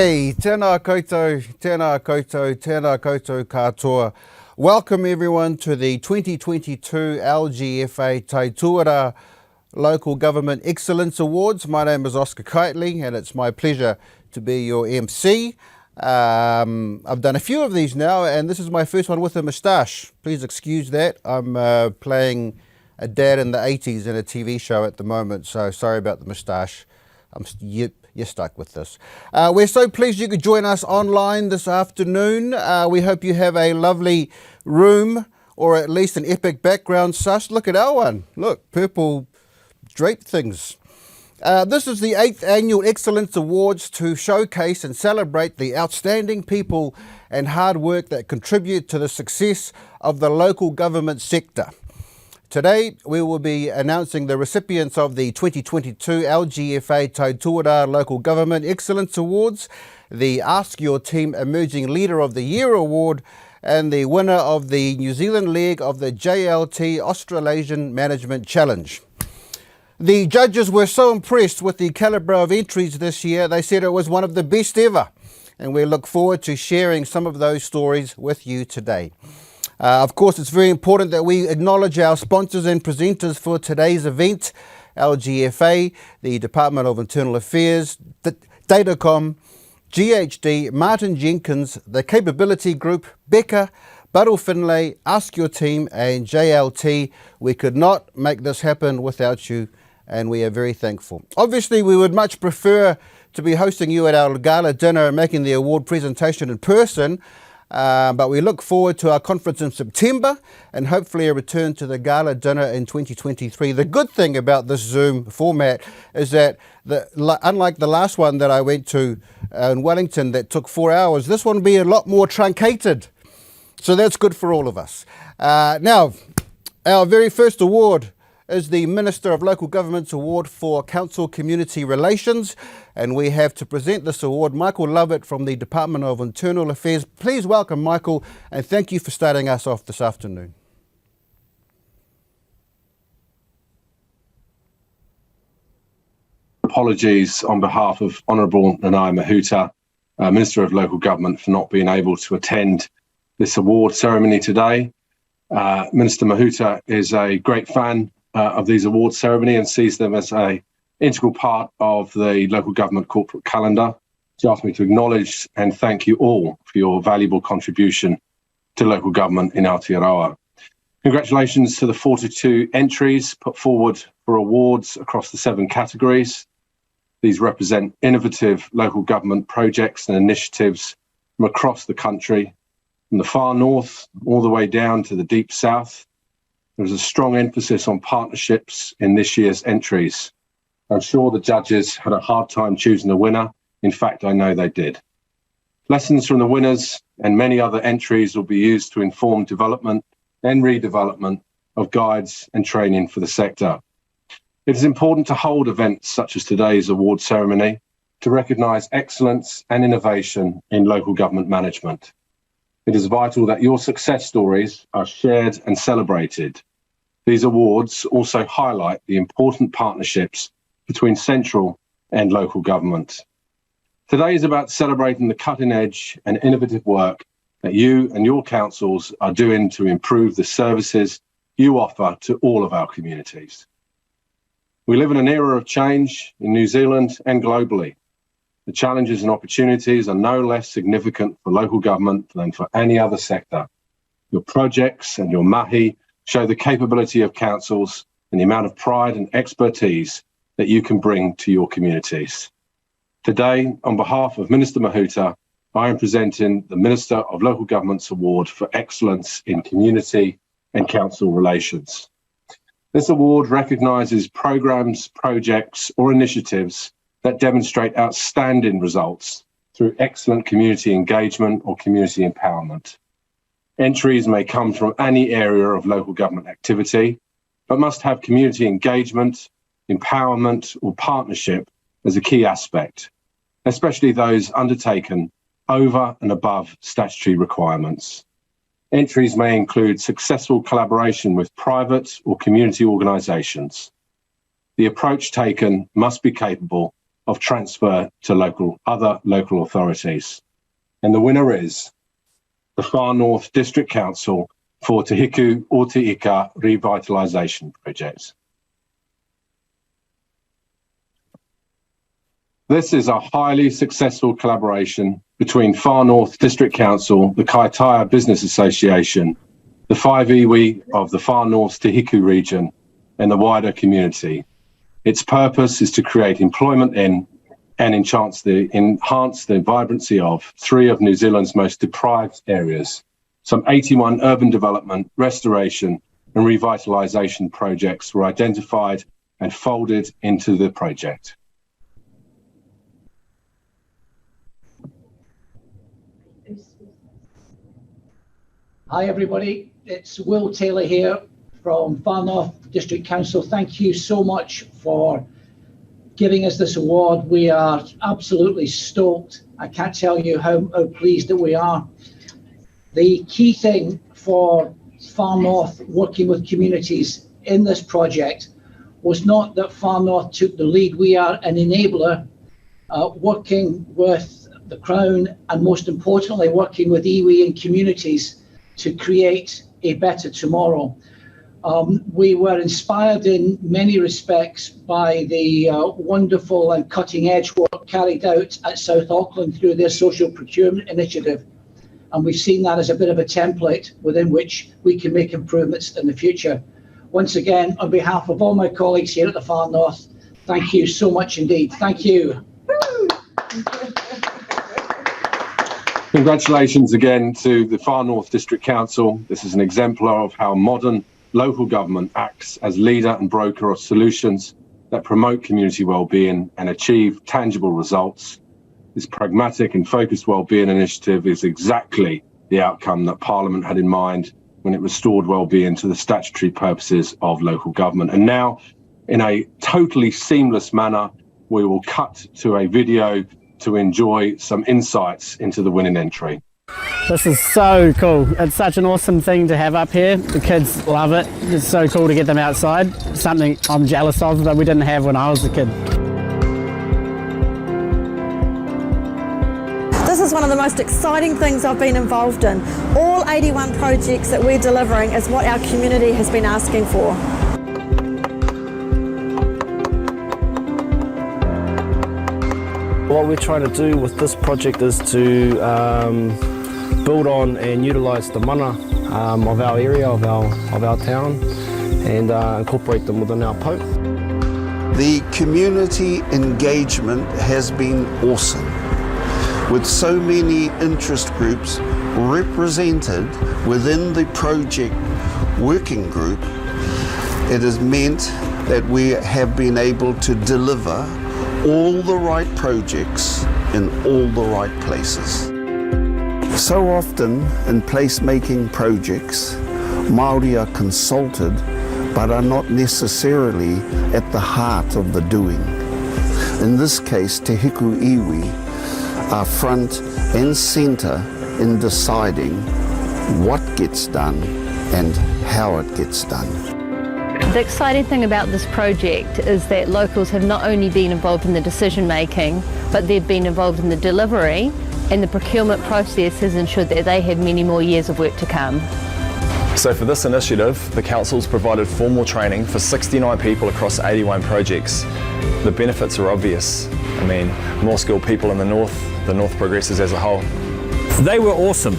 Hey, tēnā koutou, tēnā koutou, tēnā koutou katoa. Welcome everyone to the 2022 LGFA Taituarā Local Government Excellence Awards. My name is Oscar Kightley and it's my pleasure to be your MC. I've done a few of these now and this is my first one with a moustache. Please excuse that. I'm playing a dad in the 80s in a TV show at the moment, so sorry about the moustache. You're stuck with this. We're so pleased you could join us online this afternoon. We hope you have a lovely room or at least an epic background sush. Look at our one. Look, purple drape things. This is the 8th Annual Excellence Awards to showcase and celebrate the outstanding people and hard work that contribute to the success of the local government sector. Today, we will be announcing the recipients of the 2022 LGFA Taituarā Local Government Excellence Awards, the AskYourTeam Emerging Leader of the Year Award, and the winner of the New Zealand leg of the JLT Australasian Management Challenge. The judges were so impressed with the calibre of entries this year, they said it was one of the best ever, and we look forward to sharing some of those stories with you today. Of course, it's very important that we acknowledge our sponsors and presenters for today's event, LGFA, the Department of Internal Affairs, Datacom, GHD, Martin Jenkins, the Capability Group, Becca, Buddle Finlay, Ask Your Team and JLT. We could not make this happen without you and we are very thankful. Obviously, we would much prefer to be hosting you at our gala dinner and making the award presentation in person. But we look forward to our conference in September and hopefully a return to the gala dinner in 2023. The good thing about this Zoom format is that unlike the last one that I went to in Wellington that took 4 hours, this one will be a lot more truncated. So that's good for all of us. Now, our very first award is the Minister of Local Government's Award for Council Community Relations. And we have to present this award, Michael Lovett from the Department of Internal Affairs. Please welcome Michael and thank you for starting us off this afternoon. Apologies on behalf of Honourable Ngati Turangitsukua, Minister of Local Government, for not being able to attend this award ceremony today. Minister Mahuta is a great fan of these award ceremony and sees them as an integral part of the local government corporate calendar. She asked me to acknowledge and thank you all for your valuable contribution to local government in Aotearoa. Congratulations to the 42 entries put forward for awards across the 7 categories. These represent innovative local government projects and initiatives from across the country, from the far north all the way down to the deep south. There is a strong emphasis on partnerships in this year's entries. I'm sure the judges had a hard time choosing a winner. In fact, I know they did. Lessons from the winners and many other entries will be used to inform development and redevelopment of guides and training for the sector. It is important to hold events such as today's award ceremony to recognise excellence and innovation in local government management. It is vital that your success stories are shared and celebrated. These awards also highlight the important partnerships between central and local government. Today is about celebrating the cutting edge and innovative work that you and your councils are doing to improve the services you offer to all of our communities. We live in an era of change in New Zealand and globally. The challenges and opportunities are no less significant for local government than for any other sector. Your projects and your mahi show the capability of councils and the amount of pride and expertise that you can bring to your communities. Today, on behalf of Minister Mahuta, I am presenting the Minister of Local Government's Award for Excellence in Community and Council Relations. This award recognises programs, projects or initiatives that demonstrate outstanding results through excellent community engagement or community empowerment. Entries may come from any area of local government activity, but must have community engagement, empowerment or partnership as a key aspect, especially those undertaken over and above statutory requirements. Entries may include successful collaboration with private or community organisations. The approach taken must be capable of transfer to other local authorities. And the winner is the Far North District Council for Te Hiku o Te Ika Revitalisation Project. This is a highly successful collaboration between Far North District Council, the Kaitaia Business Association, the 5 iwi of the Far North Te Hiku region, and the wider community. Its purpose is to create employment in and enhance the vibrancy of 3 of New Zealand's most deprived areas. Some 81 urban development, restoration and revitalisation projects were identified and folded into the project. Hi everybody, it's Will Taylor here from Far North District Council. Thank you so much for giving us this award. We are absolutely stoked. I can't tell you how pleased that we are. The key thing for Far North working with communities in this project was not that Far North took the lead. We are an enabler, working with the Crown and most importantly working with iwi and communities to create a better tomorrow. We were inspired in many respects by the wonderful and cutting edge work carried out at South Auckland through their social procurement initiative. And we've seen that as a bit of a template within which we can make improvements in the future. Once again, on behalf of all my colleagues here at the Far North, thank you so much indeed. Thank you. Congratulations again to the Far North District Council. This is an exemplar of how modern local government acts as leader and broker of solutions that promote community wellbeing and achieve tangible results. This pragmatic and focused wellbeing initiative is exactly the outcome that Parliament had in mind when it restored wellbeing to the statutory purposes of local government. And now, in a totally seamless manner, we will cut to a video to enjoy some insights into the winning entry. This is so cool. It's such an awesome thing to have up here. The kids love it. It's so cool to get them outside. Something I'm jealous of that we didn't have when I was a kid. This is one of the most exciting things I've been involved in. All 81 projects that we're delivering is what our community has been asking for. What we're trying to do with this project is to build on and utilise the mana of our area, of our town, and incorporate them within our poke. The community engagement has been awesome, with so many interest groups represented within the project working group. It has meant that we have been able to deliver all the right projects in all the right places. So often in placemaking projects, Māori are consulted but are not necessarily at the heart of the doing. In this case, Te Hiku iwi are front and centre in deciding what gets done and how it gets done. The exciting thing about this project is that locals have not only been involved in the decision making, but they've been involved in the delivery, and the procurement process has ensured that they have many more years of work to come. So for this initiative, the Council's provided formal training for 69 people across 81 projects. The benefits are obvious. I mean, more skilled people in the North progresses as a whole. They were awesome.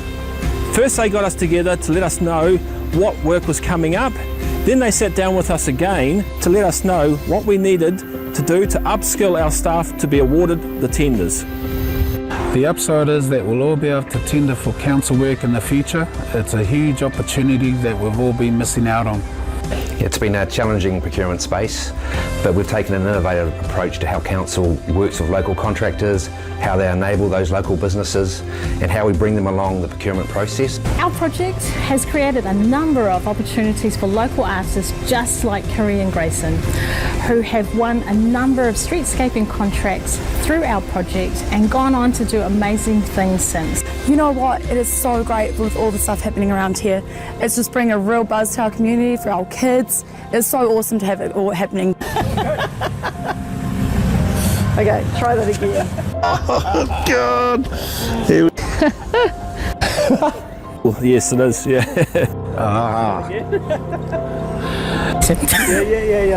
First they got us together to let us know what work was coming up. Then they sat down with us again to let us know what we needed to do to upskill our staff to be awarded the tenders. The upside is that we'll all be able to tender for council work in the future. It's a huge opportunity that we've all been missing out on. It's been a challenging procurement space, but we've taken an innovative approach to how council works with local contractors, how they enable those local businesses, and how we bring them along the procurement process. Our project has created a number of opportunities for local artists just like Kiri and Grayson, who have won a number of streetscaping contracts through our project and gone on to do amazing things since. You know what, it is so great with all the stuff happening around here. It's just bringing a real buzz to our community, for our kids. It's so awesome to have it all happening. Okay, try that again. Oh, God. Yes, it is, yeah. Ah. Yeah,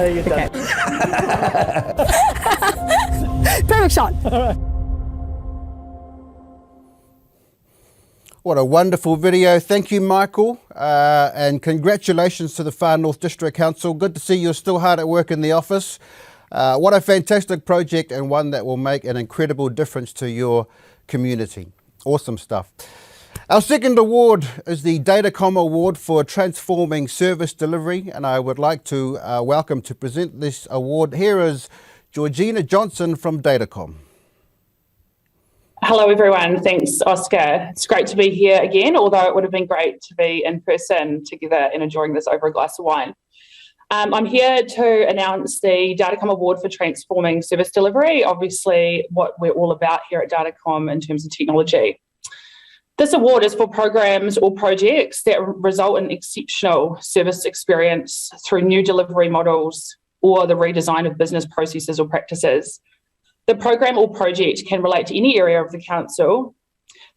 you're done. Perfect shot. What a wonderful video. Thank you, Michael. And congratulations to the Far North District Council. Good to see you're still hard at work in the office. What a fantastic project, and one that will make an incredible difference to your community. Awesome stuff. Our second award is the Datacom Award for Transforming Service Delivery, and I would like to welcome to present this award. Here is Georgina Johnson from Datacom. Hello everyone, thanks Oscar. It's great to be here again, although it would have been great to be in person together and enjoying this over a glass of wine. I'm here to announce the Datacom Award for Transforming Service Delivery, obviously what we're all about here at Datacom in terms of technology. This award is for programs or projects that result in exceptional service experience through new delivery models or the redesign of business processes or practices. The program or project can relate to any area of the council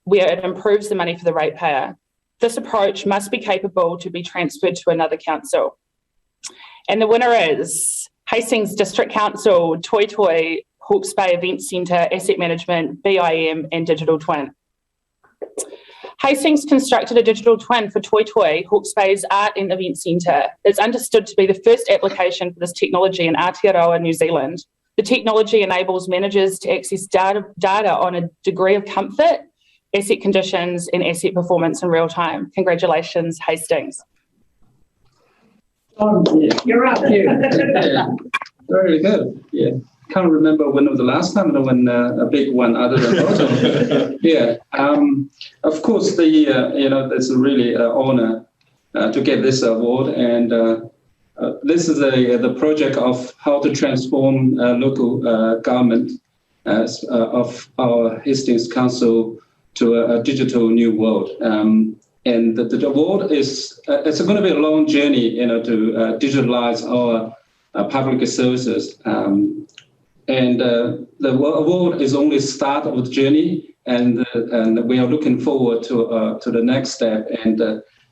where it improves the money for the ratepayer. This approach must be capable to be transferred to another council. And the winner is Hastings District Council, Toi Toi, Hawke's Bay Event Centre, Asset Management, BIM and Digital Twin. Hastings constructed a digital twin for Toi Toi, Hawke's Bay's Art and Event Centre. It's understood to be the first application for this technology in Aotearoa, New Zealand. The technology enables managers to access data on a degree of comfort, asset conditions and asset performance in real time. Congratulations, Hastings. You're up here. Yeah. Very good. Yeah. Can't remember when was the last time I won a big one other than Lotto. Yeah. Of course, it's a really honor to get this award, and this is the project of how to transform local government of our Hastings Council to a digital new world. And the award is it's going to be a long journey, to digitalize our public services. And the award is only the start of the journey, and we are looking forward to the next step and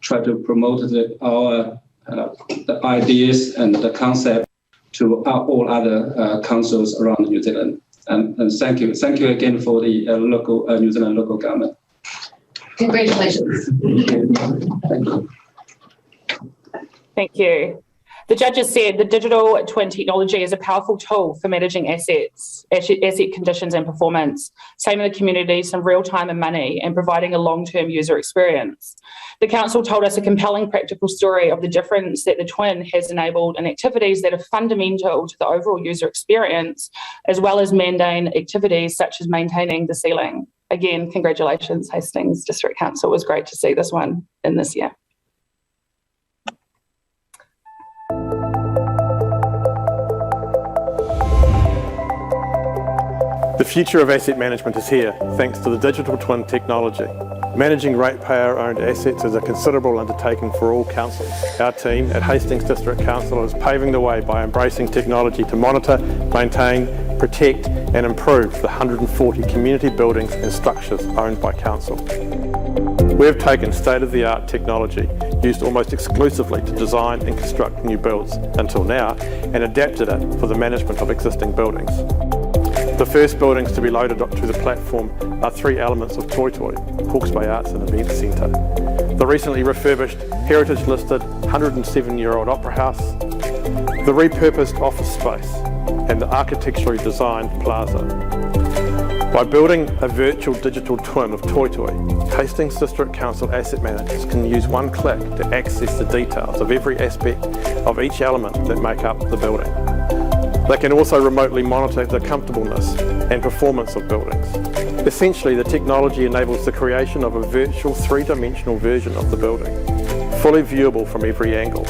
try to promote the ideas and the concept to all other councils around New Zealand. And thank you again for the local New Zealand local government. Congratulations. Thank you. Thank you. The judges said the digital twin technology is a powerful tool for managing asset conditions and performance, saving the community some real time and money and providing a long-term user experience. The council told us a compelling practical story of the difference that the twin has enabled in activities that are fundamental to the overall user experience, as well as mundane activities such as maintaining the ceiling. Again, congratulations, Hastings District Council. It was great to see this one in this year. The future of asset management is here, thanks to the digital twin technology. Managing ratepayer-owned assets is a considerable undertaking for all councils. Our team at Hastings District Council is paving the way by embracing technology to monitor, maintain, protect and improve the 140 community buildings and structures owned by council. We have taken state-of-the-art technology used almost exclusively to design and construct new builds until now and adapted it for the management of existing buildings. The first buildings to be loaded to the platform are three elements of Toi Toi, Hawke's Bay Arts and Event Centre. The recently refurbished, heritage-listed 107-year-old Opera House, the repurposed office space and the architecturally designed plaza. By building a virtual digital twin of Toi Toi, Hastings District Council asset managers can use one click to access the details of every aspect of each element that make up the building. They can also remotely monitor the comfortableness and performance of buildings. Essentially, the technology enables the creation of a virtual three-dimensional version of the building, fully viewable from every angle.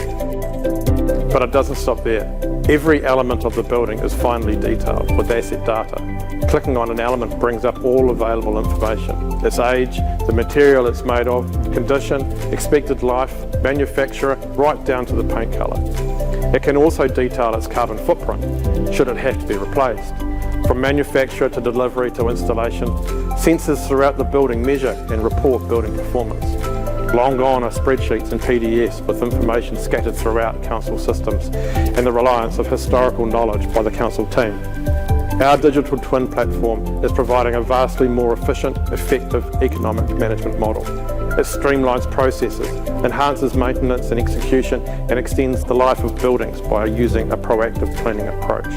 But it doesn't stop there. Every element of the building is finely detailed with asset data. Clicking on an element brings up all available information: its age, the material it's made of, condition, expected life, manufacturer, right down to the paint colour. It can also detail its carbon footprint, should it have to be replaced. From manufacturer to delivery to installation, sensors throughout the building measure and report building performance. Long gone are spreadsheets and PDFs with information scattered throughout council systems and the reliance of historical knowledge by the council team. Our digital twin platform is providing a vastly more efficient, effective economic management model. It streamlines processes, enhances maintenance and execution, and extends the life of buildings by using a proactive planning approach.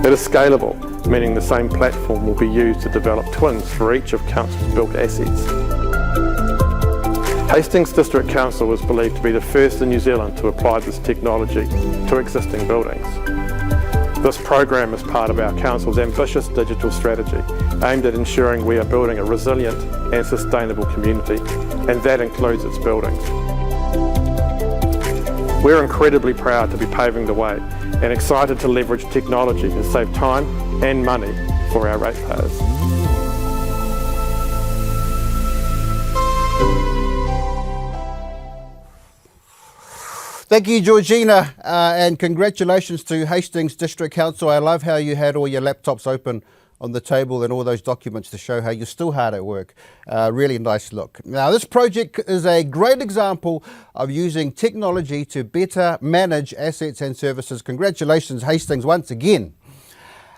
It is scalable, meaning the same platform will be used to develop twins for each of council's built assets. Hastings District Council is believed to be the first in New Zealand to apply this technology to existing buildings. This program is part of our council's ambitious digital strategy aimed at ensuring we are building a resilient and sustainable community, and that includes its buildings. We're incredibly proud to be paving the way and excited to leverage technology to save time and money for our ratepayers. Thank you, Georgina, and congratulations to Hastings District Council. I love how you had all your laptops open on the table and all those documents to show how you're still hard at work. Really nice look. Now, this project is a great example of using technology to better manage assets and services. Congratulations, Hastings, once again.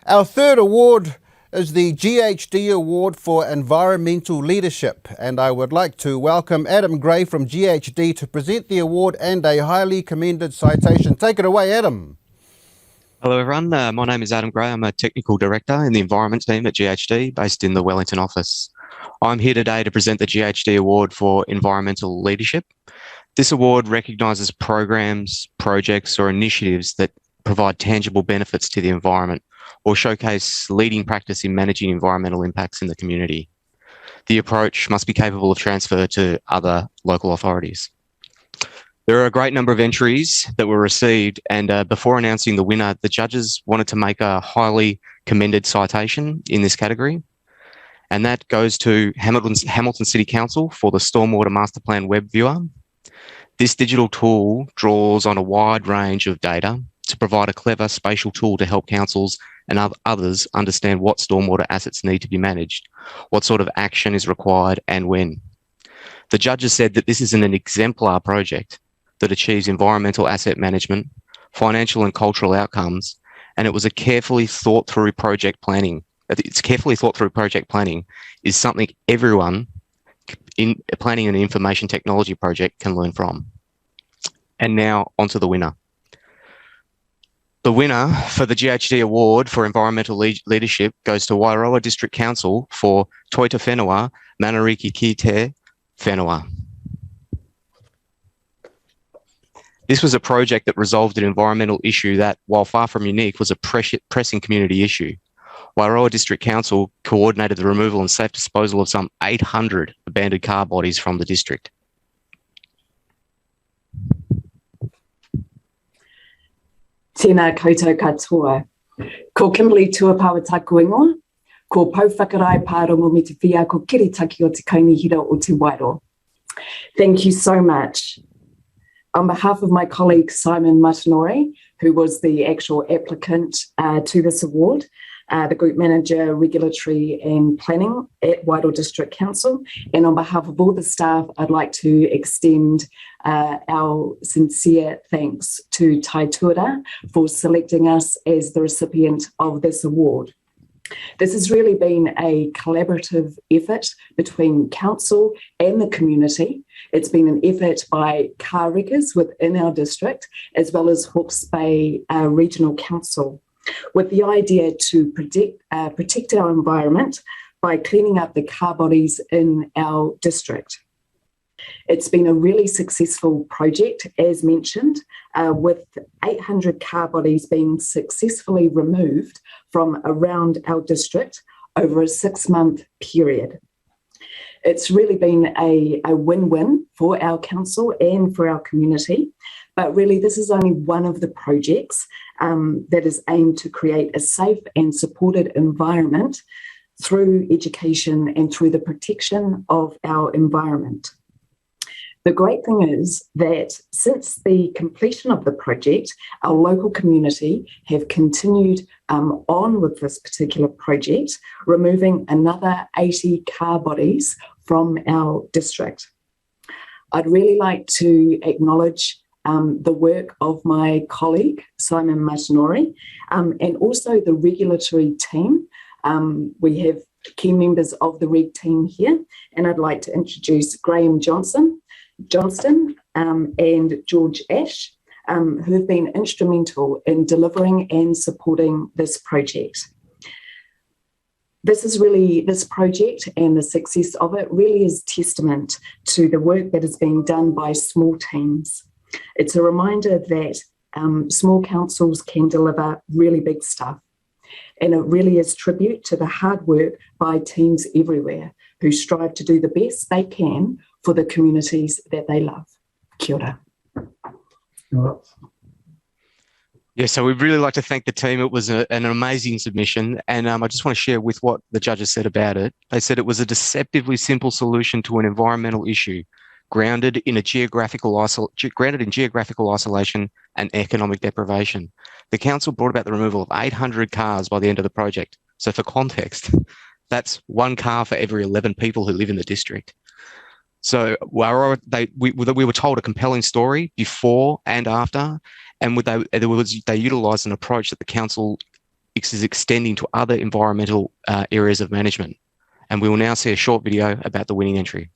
Our third award is the GHD Award for Environmental Leadership, and I would like to welcome Adam Gray from GHD to present the award and a highly commended citation. Take it away, Adam. Hello everyone, my name is Adam Gray. I'm a Technical Director in the Environment team at GHD based in the Wellington office. I'm here today to present the GHD Award for Environmental Leadership. This award recognises programs, projects or initiatives that provide tangible benefits to the environment or showcase leading practice in managing environmental impacts in the community. The approach must be capable of transfer to other local authorities. There are a great number of entries that were received, and before announcing the winner, the judges wanted to make a highly commended citation in this category, and that goes to Hamilton City Council for the Stormwater Master Plan web viewer. This digital tool draws on a wide range of data to provide a clever spatial tool to help councils and others understand what stormwater assets need to be managed, what sort of action is required and when. The judges said that this is an exemplar project that achieves environmental asset management, financial and cultural outcomes, and it was a carefully thought through project planning. Is something everyone in planning an information technology project can learn from. And now onto the winner. The winner for the GHD Award for Environmental Leadership goes to Wairoa District Council for Toita Whenua, Manariki Ki Te Whenua. This was a project that resolved an environmental issue that, while far from unique, was a pressing community issue. Wairoa District Council coordinated the removal and safe disposal of some 800 abandoned car bodies from the district. Tēnā koutou katoa. Ko Kimberley Tuapawa taku ingoa, ko pauwhakarai pārongo me te whia ko kiritaki o te kaunihira o te Wairo. Thank you so much. On behalf of my colleague Simon Matanori, who was the actual applicant to this award, the Group Manager, Regulatory and Planning at Wairo District Council, and on behalf of all the staff, I'd like to extend our sincere thanks to Taituarā for selecting us as the recipient of this award. This has really been a collaborative effort between council and the community. It's been an effort by car wreckers within our district, as well as Hawke's Bay Regional Council, with the idea to protect our environment by cleaning up the car bodies in our district. It's been a really successful project, as mentioned, with 800 car bodies being successfully removed from around our district over a 6-month period. It's really been a win-win for our council and for our community, but really this is only one of the projects that is aimed to create a safe and supported environment through education and through the protection of our environment. The great thing is that since the completion of the project, our local community have continued on with this particular project, removing another 80 car bodies from our district. I'd really like to acknowledge the work of my colleague, Simon Matanori, and also the regulatory team. We have key members of the reg team here, and I'd like to introduce Graham Johnston and George Ash, who have been instrumental in delivering and supporting this project. This project and the success of it really is testament to the work that is being done by small teams. It's a reminder that small councils can deliver really big stuff. And it really is tribute to the hard work by teams everywhere who strive to do the best they can for the communities that they love. Kia ora. Yeah, so we'd really like to thank the team. It was an amazing submission, and I just want to share with what the judges said about it. They said it was a deceptively simple solution to an environmental issue, grounded in geographical isolation and economic deprivation. The council brought about the removal of 800 cars by the end of the project. So for context, that's 1 car for every 11 people who live in the district. So we were told a compelling story before and after, and they utilised an approach that the council is extending to other environmental areas of management. And we will now see a short video about the winning entry.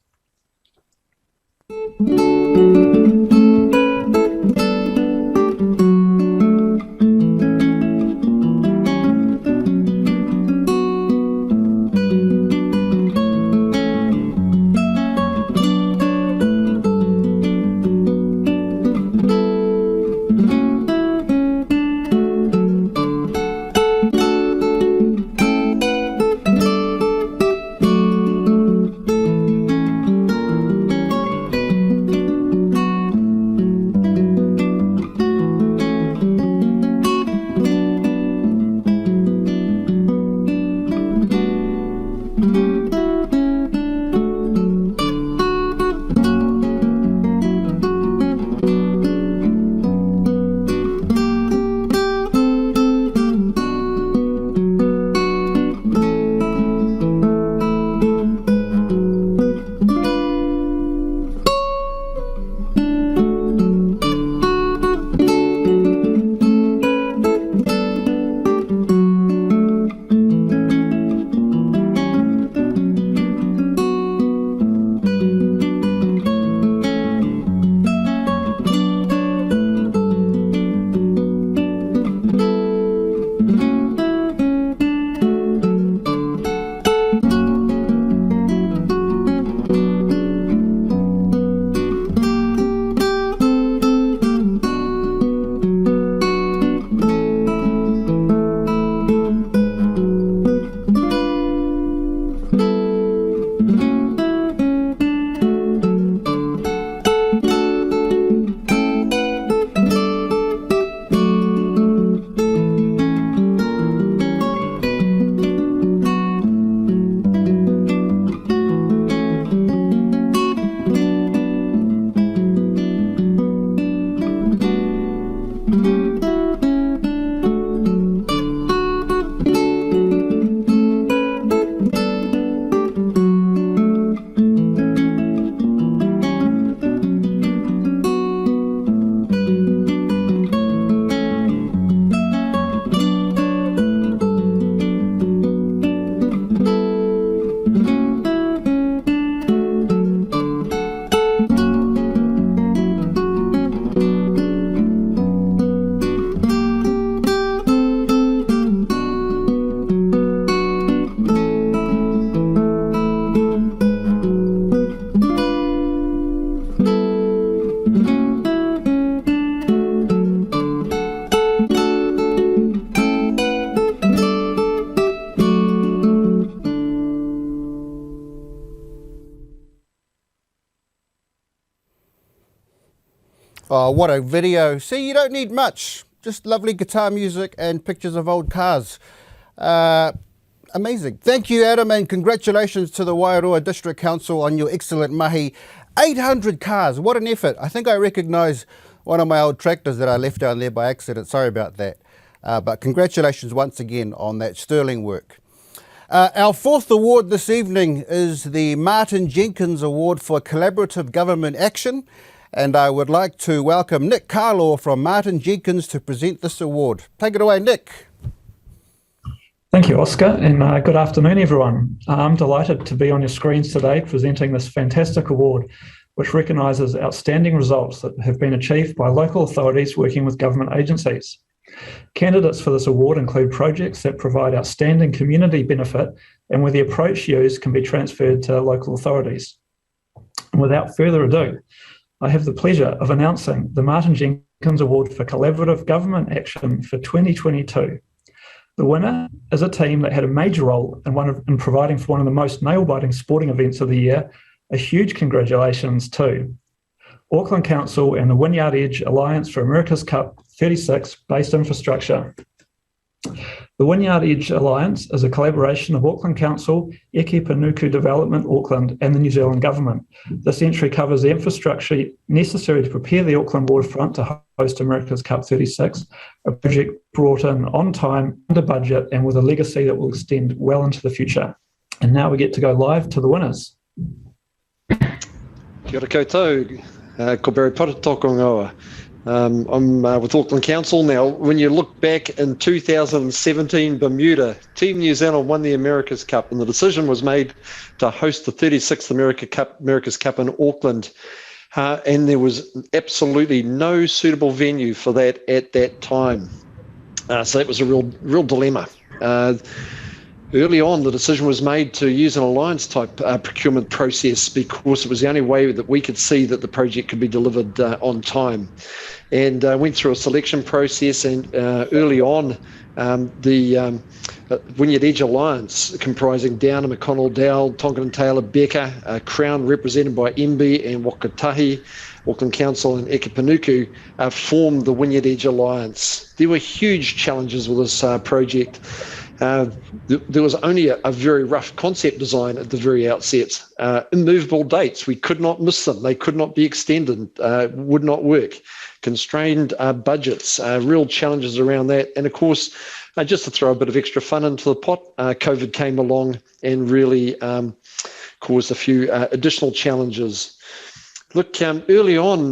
Oh, what a video. See, you don't need much. Just lovely guitar music and pictures of old cars. Amazing. Thank you, Adam, and congratulations to the Wairoa District Council on your excellent mahi. 800 cars, what an effort. I think I recognise one of my old tractors that I left down there by accident. Sorry about that. But congratulations once again on that sterling work. Our fourth award this evening is the Martin Jenkins Award for Collaborative Government Action. And I would like to welcome Nick Carlaw from Martin Jenkins to present this award. Take it away, Nick. Thank you, Oscar, and good afternoon, everyone. I'm delighted to be on your screens today presenting this fantastic award, which recognises outstanding results that have been achieved by local authorities working with government agencies. Candidates for this award include projects that provide outstanding community benefit and where the approach used can be transferred to local authorities. And without further ado, I have the pleasure of announcing the Martin Jenkins Award for Collaborative Government Action for 2022. The winner is a team that had a major role in providing for one of the most nail-biting sporting events of the year. A huge congratulations to Auckland Council and the Wynyard Edge Alliance for America's Cup 36 based infrastructure. The Wynyard Edge Alliance is a collaboration of Auckland Council, Eke Panuku Development Auckland and the New Zealand Government. This entry covers the infrastructure necessary to prepare the Auckland waterfront to host America's Cup 36, a project brought in on time, under budget and with a legacy that will extend well into the future. And now we get to go live to the winners. Kia ora koutou, ko Barry Potter tōku ingoa. I'm with Auckland Council now. When you look back in 2017, Bermuda, Team New Zealand won the America's Cup, and the decision was made to host the 36th America's Cup in Auckland. And there was absolutely no suitable venue for that at that time. So that was a real dilemma. Early on, the decision was made to use an alliance-type procurement process because it was the only way that we could see that the project could be delivered on time. And went through a selection process, and early on, the Wynyard Edge Alliance, comprising Downer, McConnell, Dowell, Tonkin and Taylor, Becker, Crown, represented by MB and Wakatahi, Auckland Council and Eke Panuku, formed the Wynyard Edge Alliance. There were huge challenges with this project. There was only a very rough concept design at the very outset. Immovable dates, we could not miss them. They could not be extended, would not work. Constrained budgets, real challenges around that. And of course, just to throw a bit of extra fun into the pot, COVID came along and really caused a few additional challenges. Look, early on,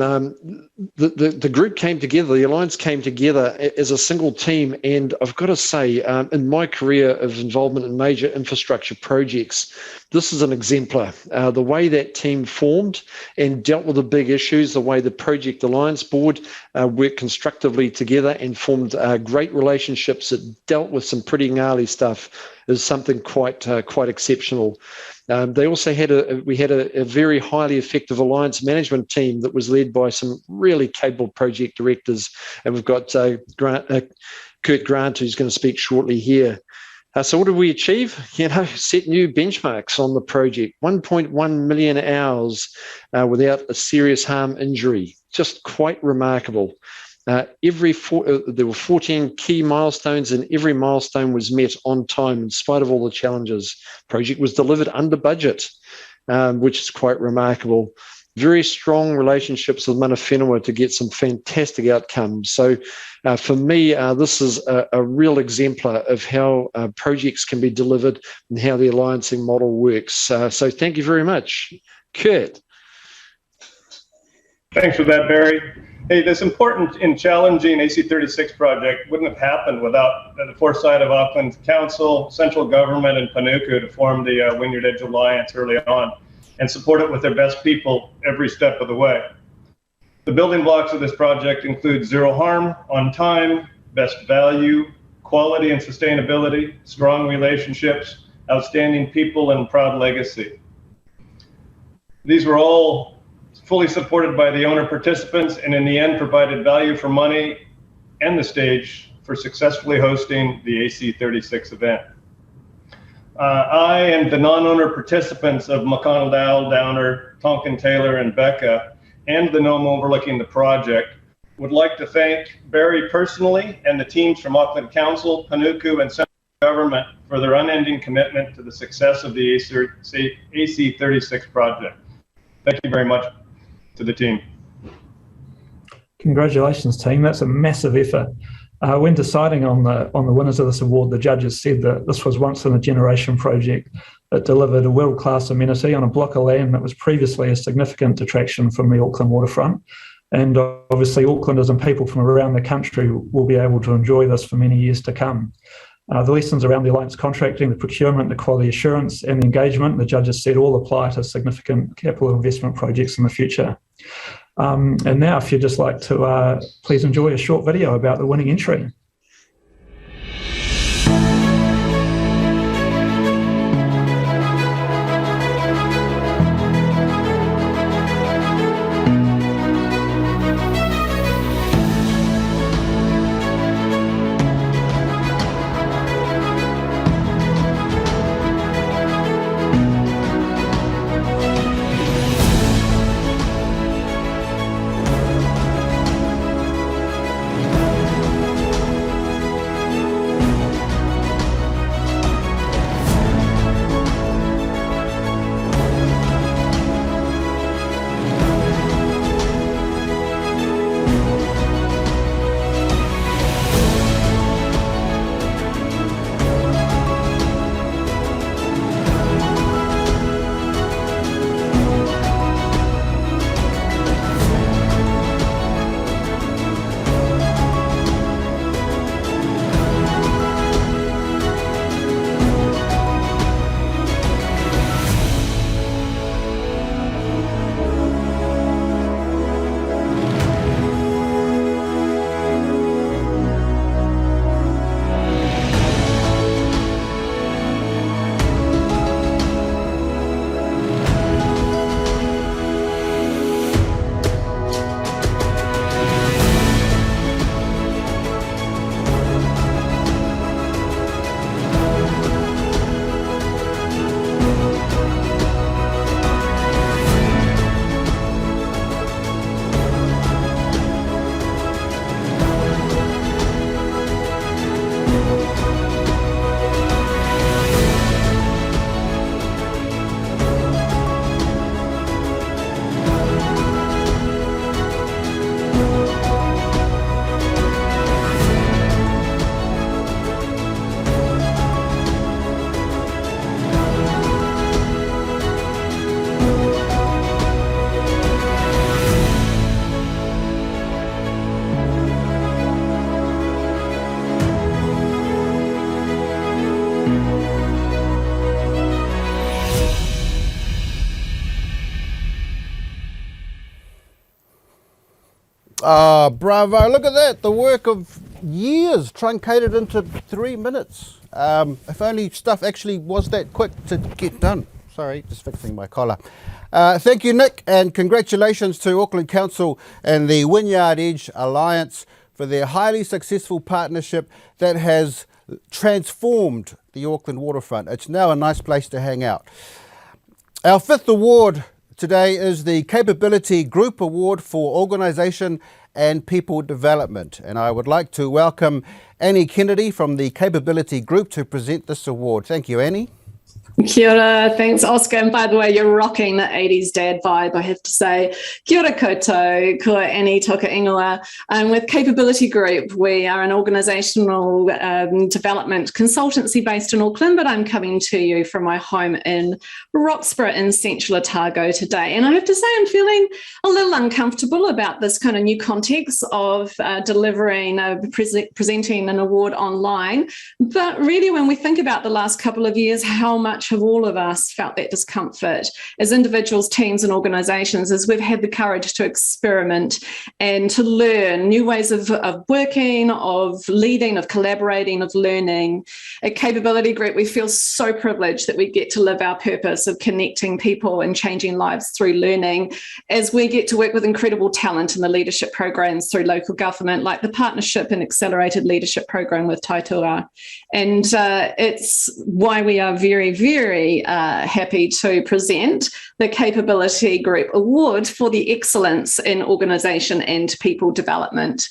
the group came together, the alliance came together as a single team, and I've got to say, in my career of involvement in major infrastructure projects, this is an exemplar. The way that team formed and dealt with the big issues, the way the Project Alliance Board worked constructively together and formed great relationships that dealt with some pretty gnarly stuff is something quite exceptional. They also had a very highly effective alliance management team that was led by some really capable project directors, and we've got Kurt Grant, who's going to speak shortly here. So what did we achieve? Set new benchmarks on the project. 1.1 million hours without a serious harm injury. Just quite remarkable. There were 14 key milestones, and every milestone was met on time in spite of all the challenges. Project was delivered under budget, which is quite remarkable. Very strong relationships with Mana Whenua to get some fantastic outcomes. So for me, this is a real exemplar of how projects can be delivered and how the alliancing model works. So thank you very much. Kurt. Thanks for that, Barry. Hey, this important and challenging AC36 project wouldn't have happened without the foresight of Auckland Council, central government, and Panuku to form the Wynyard Edge Alliance early on and support it with their best people every step of the way. The building blocks of this project include zero harm, on time, best value, quality and sustainability, strong relationships, outstanding people, and proud legacy. These were all fully supported by the owner participants, and in the end provided value for money and the stage for successfully hosting the AC36 event. I and the non-owner participants of McConnell, Dowell, Downer, Tonkin, Taylor, and Becca, and the NOM overlooking the project, would like to thank Barry personally and the teams from Auckland Council, Panuku, and central government for their unending commitment to the success of the AC36 project. Thank you very much to the team. Congratulations, team. That's a massive effort. When deciding on the winners of this award, the judges said that this was once in a generation project that delivered a world-class amenity on a block of land that was previously a significant attraction from the Auckland waterfront. And obviously Aucklanders and people from around the country will be able to enjoy this for many years to come. The lessons around the alliance contracting, the procurement, the quality assurance and the engagement, the judges said all apply to significant capital investment projects in the future. And now if you'd just like to please enjoy a short video about the winning entry. Ah, bravo, look at that, the work of years truncated into 3 minutes. If only stuff actually was that quick to get done. Sorry, just fixing my collar. Thank you, Nick, and congratulations to Auckland Council and the Wynyard Edge Alliance for their highly successful partnership that has transformed the Auckland waterfront. It's now a nice place to hang out. Our fifth award today is the Capability Group Award for Organisation and People Development. And I would like to welcome Annie Kennedy from the Capability Group to present this award. Thank you, Annie. Kia ora, thanks Oscar, and by the way you're rocking the 80s dad vibe, I have to say. Kia ora koutou, ko Annie toka ingoa. With Capability Group, we are an organisational development consultancy based in Auckland, but I'm coming to you from my home in Roxburgh in Central Otago today. And I have to say I'm feeling a little uncomfortable about this kind of new context of delivering, presenting an award online. But really when we think about the last couple of years, how much have all of us felt that discomfort as individuals, teams and organisations as we've had the courage to experiment and to learn new ways of working, of leading, of collaborating, of learning. At Capability Group, we feel so privileged that we get to live our purpose of connecting people and changing lives through learning as we get to work with incredible talent in the leadership programs through local government, like the Partnership and Accelerated Leadership Program with Taituarā. And it's why we are very happy to present the Capability Group Award for the Excellence in Organisation and People Development.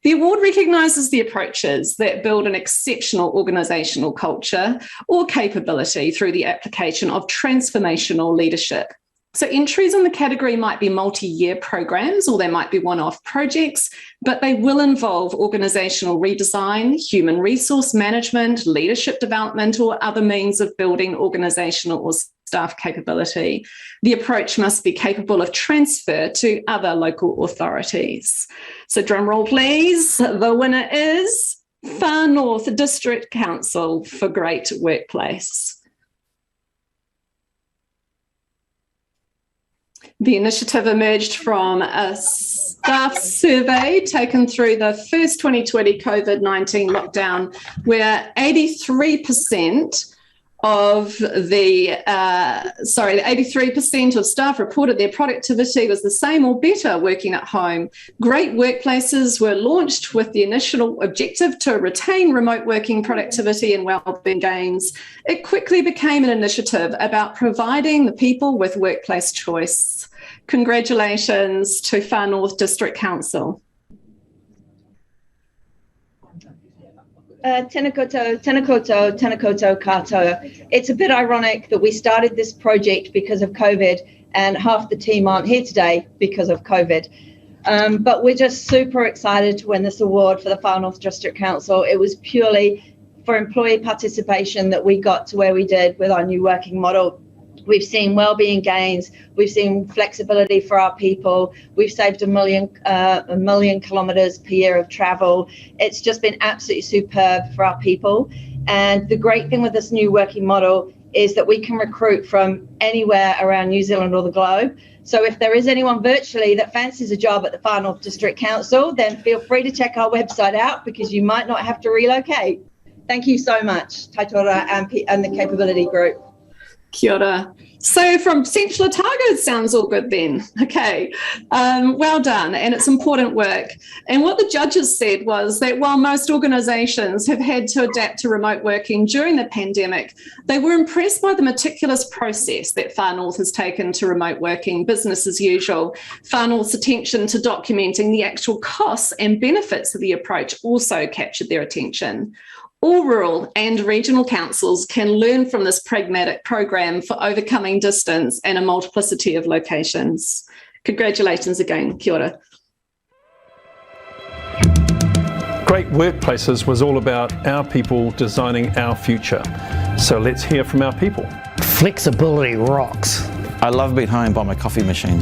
The award recognises the approaches that build an exceptional organisational culture or capability through the application of transformational leadership. So entries in the category might be multi-year programs or they might be one-off projects, but they will involve organisational redesign, human resource management, leadership development, or other means of building organisational or staff capability. The approach must be capable of transfer to other local authorities. So drum roll please, the winner is Far North District Council for Great Workplace. The initiative emerged from a staff survey taken through the first 2020 COVID-19 lockdown, where 83% of 83% of staff reported their productivity was the same or better working at home. Great Workplaces were launched with the initial objective to retain remote working productivity and wellbeing gains. It quickly became an initiative about providing the people with workplace choice. Congratulations to Far North District Council. Tēnā koutou, tēnā koutou, tēnā koutou katoa. It's a bit ironic that we started this project because of COVID and half the team aren't here today because of COVID. But we're just super excited to win this award for the Far North District Council. It was purely for employee participation that we got to where we did with our new working model. We've seen wellbeing gains. We've seen flexibility for our people. We've saved a million kilometres per year of travel. It's just been absolutely superb for our people. And the great thing with this new working model is that we can recruit from anywhere around New Zealand or the globe. So if there is anyone virtually that fancies a job at the Far North District Council, then feel free to check our website out because you might not have to relocate. Thank you so much, Taituarā and the Capability Group. Kia ora. So from Central Otago, it sounds all good then. Okay, well done, and it's important work. And what the judges said was that while most organisations have had to adapt to remote working during the pandemic, they were impressed by the meticulous process that Far North has taken to remote working, business as usual. Far North's attention to documenting the actual costs and benefits of the approach also captured their attention. All rural and regional councils can learn from this pragmatic program for overcoming distance and a multiplicity of locations. Congratulations again, kia ora. Great Workplaces was all about our people designing our future. So let's hear from our people. Flexibility rocks. I love being home by my coffee machine.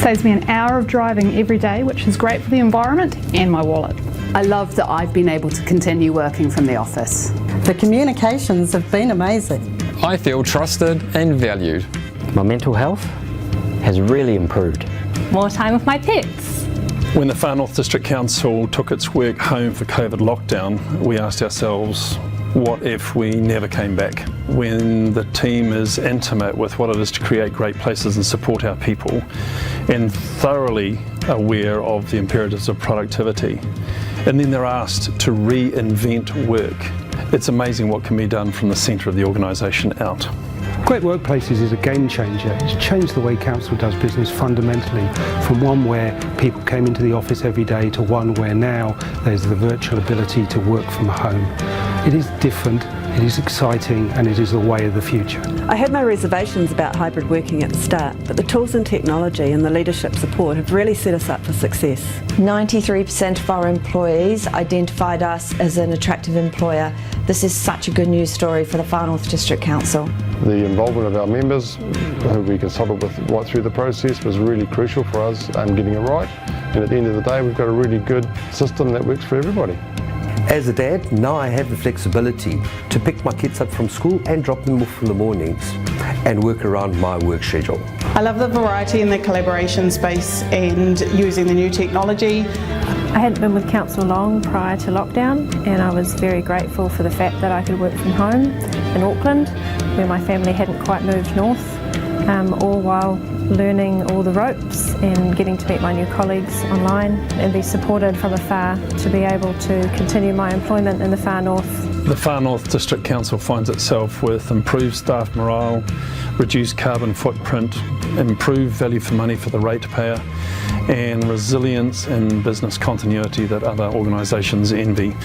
Saves me an hour of driving every day, which is great for the environment and my wallet. I love that I've been able to continue working from the office. The communications have been amazing. I feel trusted and valued. My mental health has really improved. More time with my pets. When the Far North District Council took its work home for COVID lockdown, we asked ourselves, what if we never came back? When the team is intimate with what it is to create great places and support our people and thoroughly aware of the imperatives of productivity, and then they're asked to reinvent work, it's amazing what can be done from the centre of the organisation out. Great Workplaces is a game changer. It's changed the way council does business fundamentally, from one where people came into the office every day to one where now there's the virtual ability to work from home. It is different, it is exciting, and it is the way of the future. I had my reservations about hybrid working at the start, but the tools and technology and the leadership support have really set us up for success. 93% of our employees identified us as an attractive employer. This is such a good news story for the Far North District Council. The involvement of our members, who we consulted with right through the process, was really crucial for us getting it right. And at the end of the day, we've got a really good system that works for everybody. As a dad, now I have the flexibility to pick my kids up from school and drop them off in the mornings and work around my work schedule. I love the variety in the collaboration space and using the new technology. I hadn't been with council long prior to lockdown, and I was very grateful for the fact that I could work from home in Auckland, where my family hadn't quite moved north, all while learning all the ropes and getting to meet my new colleagues online and be supported from afar to be able to continue my employment in the Far North. The Far North District Council finds itself with improved staff morale, reduced carbon footprint, improved value for money for the ratepayer, and resilience and business continuity that other organisations envy.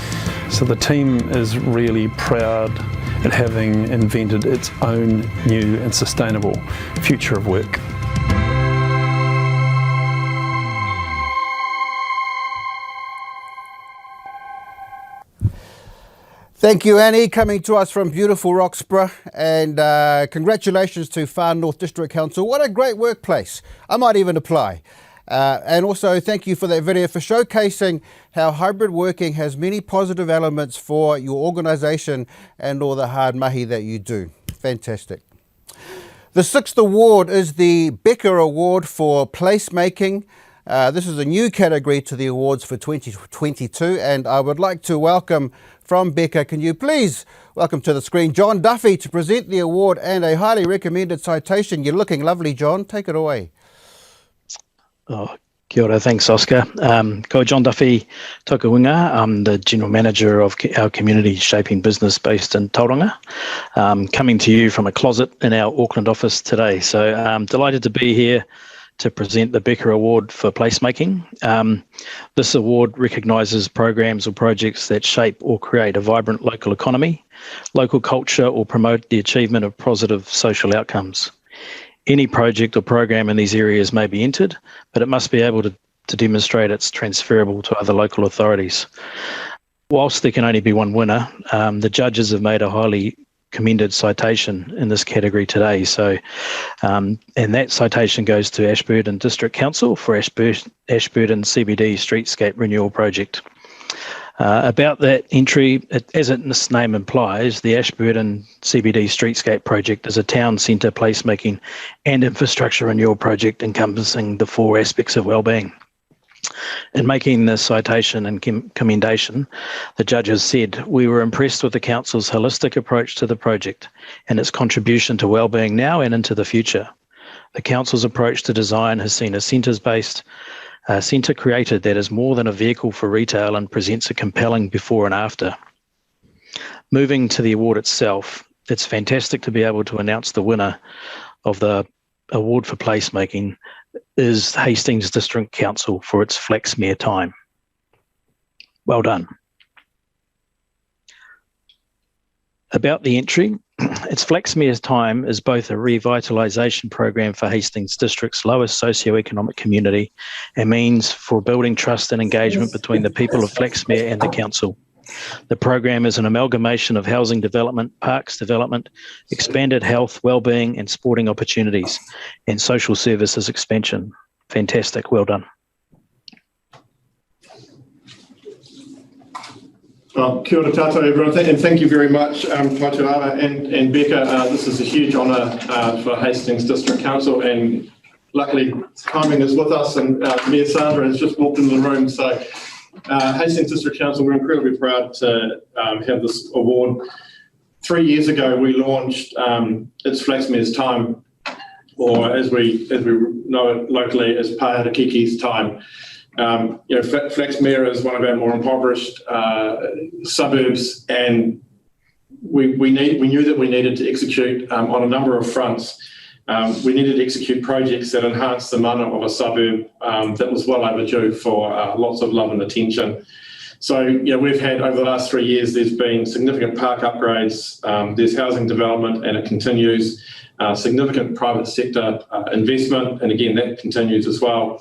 So the team is really proud at having invented its own new and sustainable future of work. Thank you, Annie, coming to us from beautiful Roxburgh, and congratulations to Far North District Council. What a great workplace. I might even apply. And also thank you for that video for showcasing how hybrid working has many positive elements for your organisation and all the hard mahi that you do. Fantastic. The 6th award is the Becker Award for Placemaking. This is a new category to the awards for 2022, and I would like to welcome from Becker, can you please welcome to the screen John Duffy to present the award and a highly recommended citation. You're looking lovely, John. Take it away. Oh, kia ora, thanks, Oscar. Ko John Duffy Tokawinga. I'm the General Manager of our community shaping business based in Tauranga, coming to you from a closet in our Auckland office today. So I'm delighted to be here to present the Becker Award for Placemaking. This award recognises programs or projects that shape or create a vibrant local economy, local culture, or promote the achievement of positive social outcomes. Any project or program in these areas may be entered, but it must be able to demonstrate it's transferable to other local authorities. Whilst there can only be one winner, the judges have made a highly commended citation in this category today. So, and that citation goes to Ashburton District Council for Ashburton CBD Streetscape Renewal Project. About that entry, as its name implies, the Ashburton CBD Streetscape Project is a town centre placemaking and infrastructure renewal project encompassing the 4 aspects of wellbeing. In making the citation and commendation, the judges said, "We were impressed with the Council's holistic approach to the project and its contribution to wellbeing now and into the future. The Council's approach to design has seen a centre created that is more than a vehicle for retail and presents a compelling before and after." Moving to the award itself, it's fantastic to be able to announce the winner of the award for placemaking is Hastings District Council for its Flexmere time. Well done. About the entry, its Flexmere's time is both a revitalisation program for Hastings District's lowest socioeconomic community and means for building trust and engagement between the people of Flexmere and the council. The program is an amalgamation of housing development, parks development, expanded health, wellbeing and sporting opportunities, and social services expansion. Fantastic, well done. Kia ora tātou everyone, and thank you very much, Taituarā and Becca. This is a huge honour for Hastings District Council, and luckily timing is with us, and Mayor Sandra has just walked into the room. So Hastings District Council, we're incredibly proud to have this award. 3 years ago, we launched It's Flexmere's Time, or as we know it locally as Pāhara-Kiki's Time. Flexmere is one of our more impoverished suburbs, and we knew that we needed to execute on a number of fronts. We needed to execute projects that enhanced the mana of a suburb that was well overdue for lots of love and attention. So, we've had over the last 3 years, there's been significant park upgrades, there's housing development, and it continues, significant private sector investment, and again, that continues as well.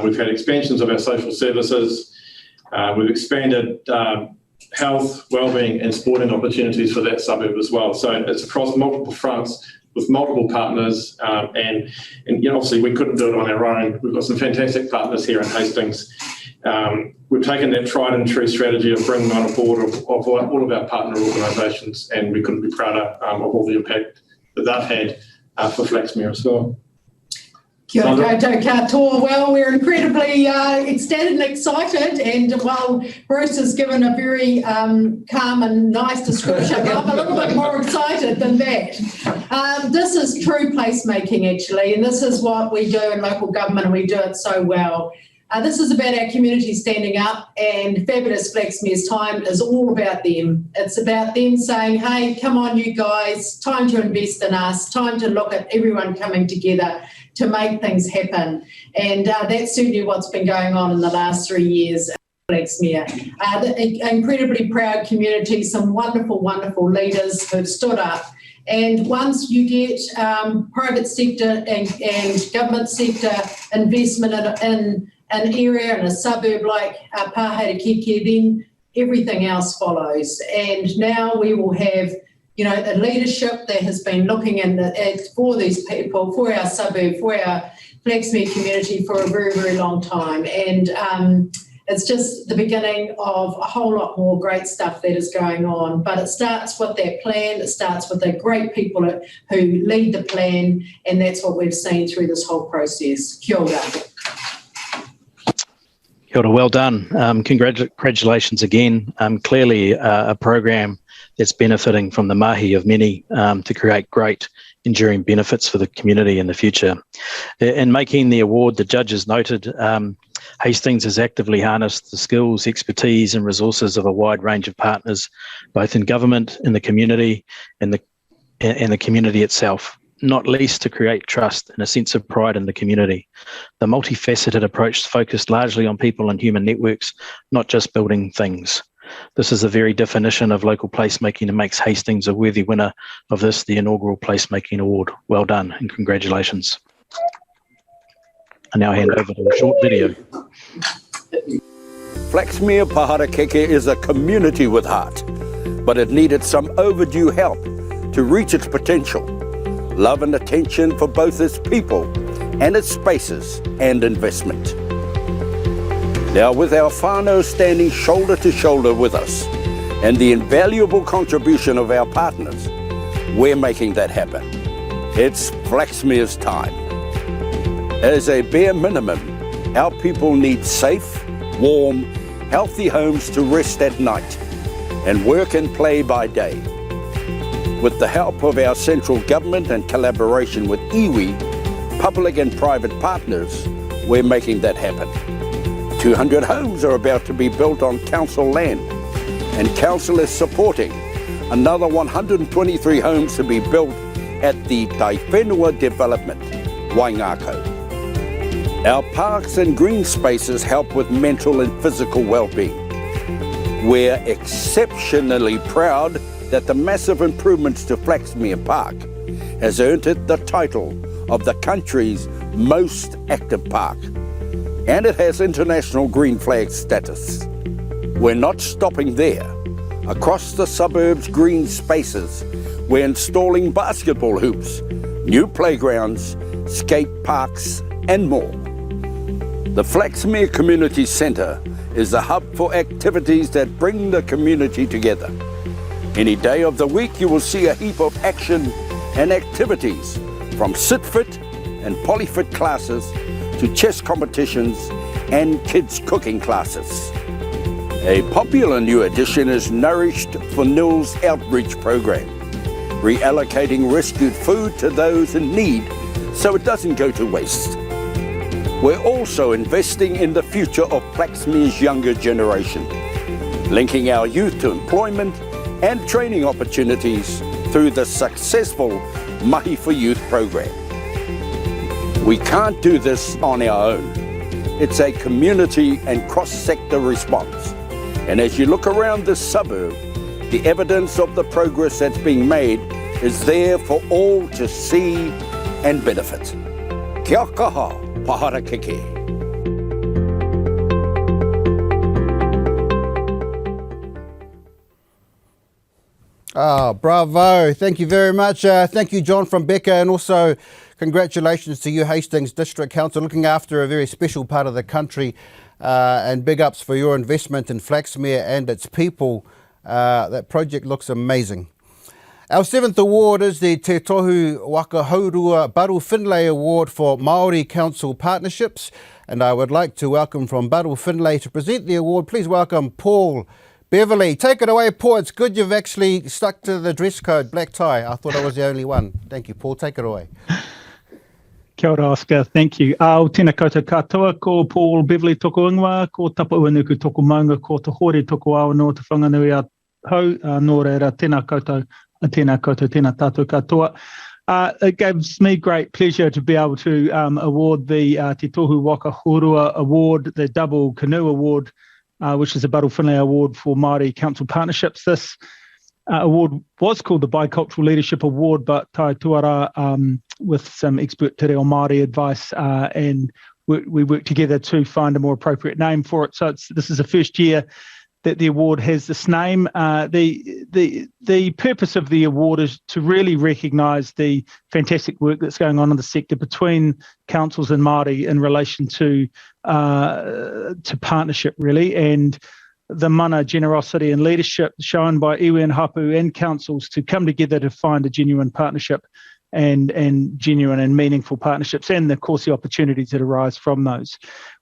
We've had expansions of our social services. We've expanded health, wellbeing and sporting opportunities for that suburb as well. So it's across multiple fronts with multiple partners, and obviously we couldn't do it on our own. We've got some fantastic partners here in Hastings. We've taken that tried and true strategy of bringing on a board of all of our partner organisations, and we couldn't be prouder of all the impact that they've had for Flexmere as well. Kia ora koutou katoa. Well, we're incredibly ecstatic and excited, and while Bruce has given a very calm and nice description, I'm a little bit more excited than that. This is true placemaking, actually, and this is what we do in local government, and we do it so well. This is about our community standing up, and Fabulous Flexmere's Time is all about them. It's about them saying, hey, come on you guys, time to invest in us, time to look at everyone coming together to make things happen. And that's certainly what's been going on in the last 3 years at Flexmere. Incredibly proud community, some wonderful, wonderful leaders who've stood up. And once you get private sector and government sector investment in an area, in a suburb like Pāhara-Kiki, then everything else follows. And now we will have, you know, a leadership that has been looking for these people, for our suburb, for our Placemaking community for a very, very long time. And it's just the beginning of a whole lot more great stuff that is going on. But it starts with that plan, it starts with the great people who lead the plan, and that's what we've seen through this whole process. Kia ora. Kia ora, well done. Congratulations again. Clearly a program that's benefiting from the mahi of many to create great enduring benefits for the community in the future. In making the award, the judges noted Hastings has actively harnessed the skills, expertise and resources of a wide range of partners, both in government, in the community, and the community itself, not least to create trust and a sense of pride in the community. The multifaceted approach focused largely on people and human networks, not just building things. This is the very definition of local placemaking and makes Hastings a worthy winner of this, the inaugural Placemaking Award. Well done and congratulations. I now hand over to a short video. Flaxmere Paharakeke is a community with heart, but it needed some overdue help to reach its potential. Love and attention for both its people and its spaces and investment. Now, with our whānau standing shoulder to shoulder with us and the invaluable contribution of our partners, we're making that happen. It's Flaxmere's time. As a bare minimum, our people need safe, warm, healthy homes to rest at night and work and play by day. With the help of our central government and collaboration with iwi, public and private partners, we're making that happen. 200 homes are about to be built on council land, and council is supporting another 123 homes to be built at the Taiwhenua development, Waingako. Our parks and green spaces help with mental and physical well-being. We're exceptionally proud that the massive improvements to Flaxmere Park has earned it the title of the country's most active park, and it has international green flag status. We're not stopping there. Across the suburbs' green spaces, we're installing basketball hoops, new playgrounds, skate parks, and more. The Flaxmere Community Centre is the hub for activities that bring the community together. Any day of the week you will see a heap of action and activities, from sit-fit and polyfit classes to chess competitions and kids cooking classes. A popular new addition is Nourished for Nils outreach program, reallocating rescued food to those in need so it doesn't go to waste. We're also investing in the future of Flaxmere's younger generation, linking our youth to employment and training opportunities through the successful Mahi for Youth program. We can't do this on our own. It's a community and cross-sector response. And as you look around this suburb, the evidence of the progress that's being made is there for all to see and benefit. Kia kaha, Paharakeke. Ah, bravo. Thank you very much. Thank you, John from Becca, and also congratulations to you, Hastings District Council, looking after a very special part of the country, and big ups for your investment in Flaxmere and its people. That project looks amazing. Our 7th award is the Te Tohu Wakahaurua Baru Finlay Award for Māori Council Partnerships, and I would like to welcome from Baru Finlay to present the award. Please welcome Paul Beverley. Take it away, Paul. It's good you've actually stuck to the dress code, black tie. I thought I was the only one. Thank you, Paul. Take it away. Kia ora, Oscar. Thank you. Tēnā koutou katoa, ko Paul Beverley toko ingoa, ko Tapauanuku toko maunga, ko te hore toko ao no te whanganui a hau, nō reira, tēnā koutou, tēnā tātou katoa. It gives me great pleasure to be able to award the Te Tohu Wakahaurua Award, the Double Canoe Award, which is a Baru Finlay Award for Māori Council Partnerships. This award was called the Bicultural Leadership Award, but Taituarā, with some expert te reo Māori advice, and we worked together to find a more appropriate name for it. So this is the first year that the award has this name. The purpose of the award is to really recognise the fantastic work that's going on in the sector between councils and Māori in relation to partnership, really, and the mana, generosity and leadership shown by iwi and hapu and councils to come together to find a genuine partnership and genuine and meaningful partnerships, and of course the opportunities that arise from those.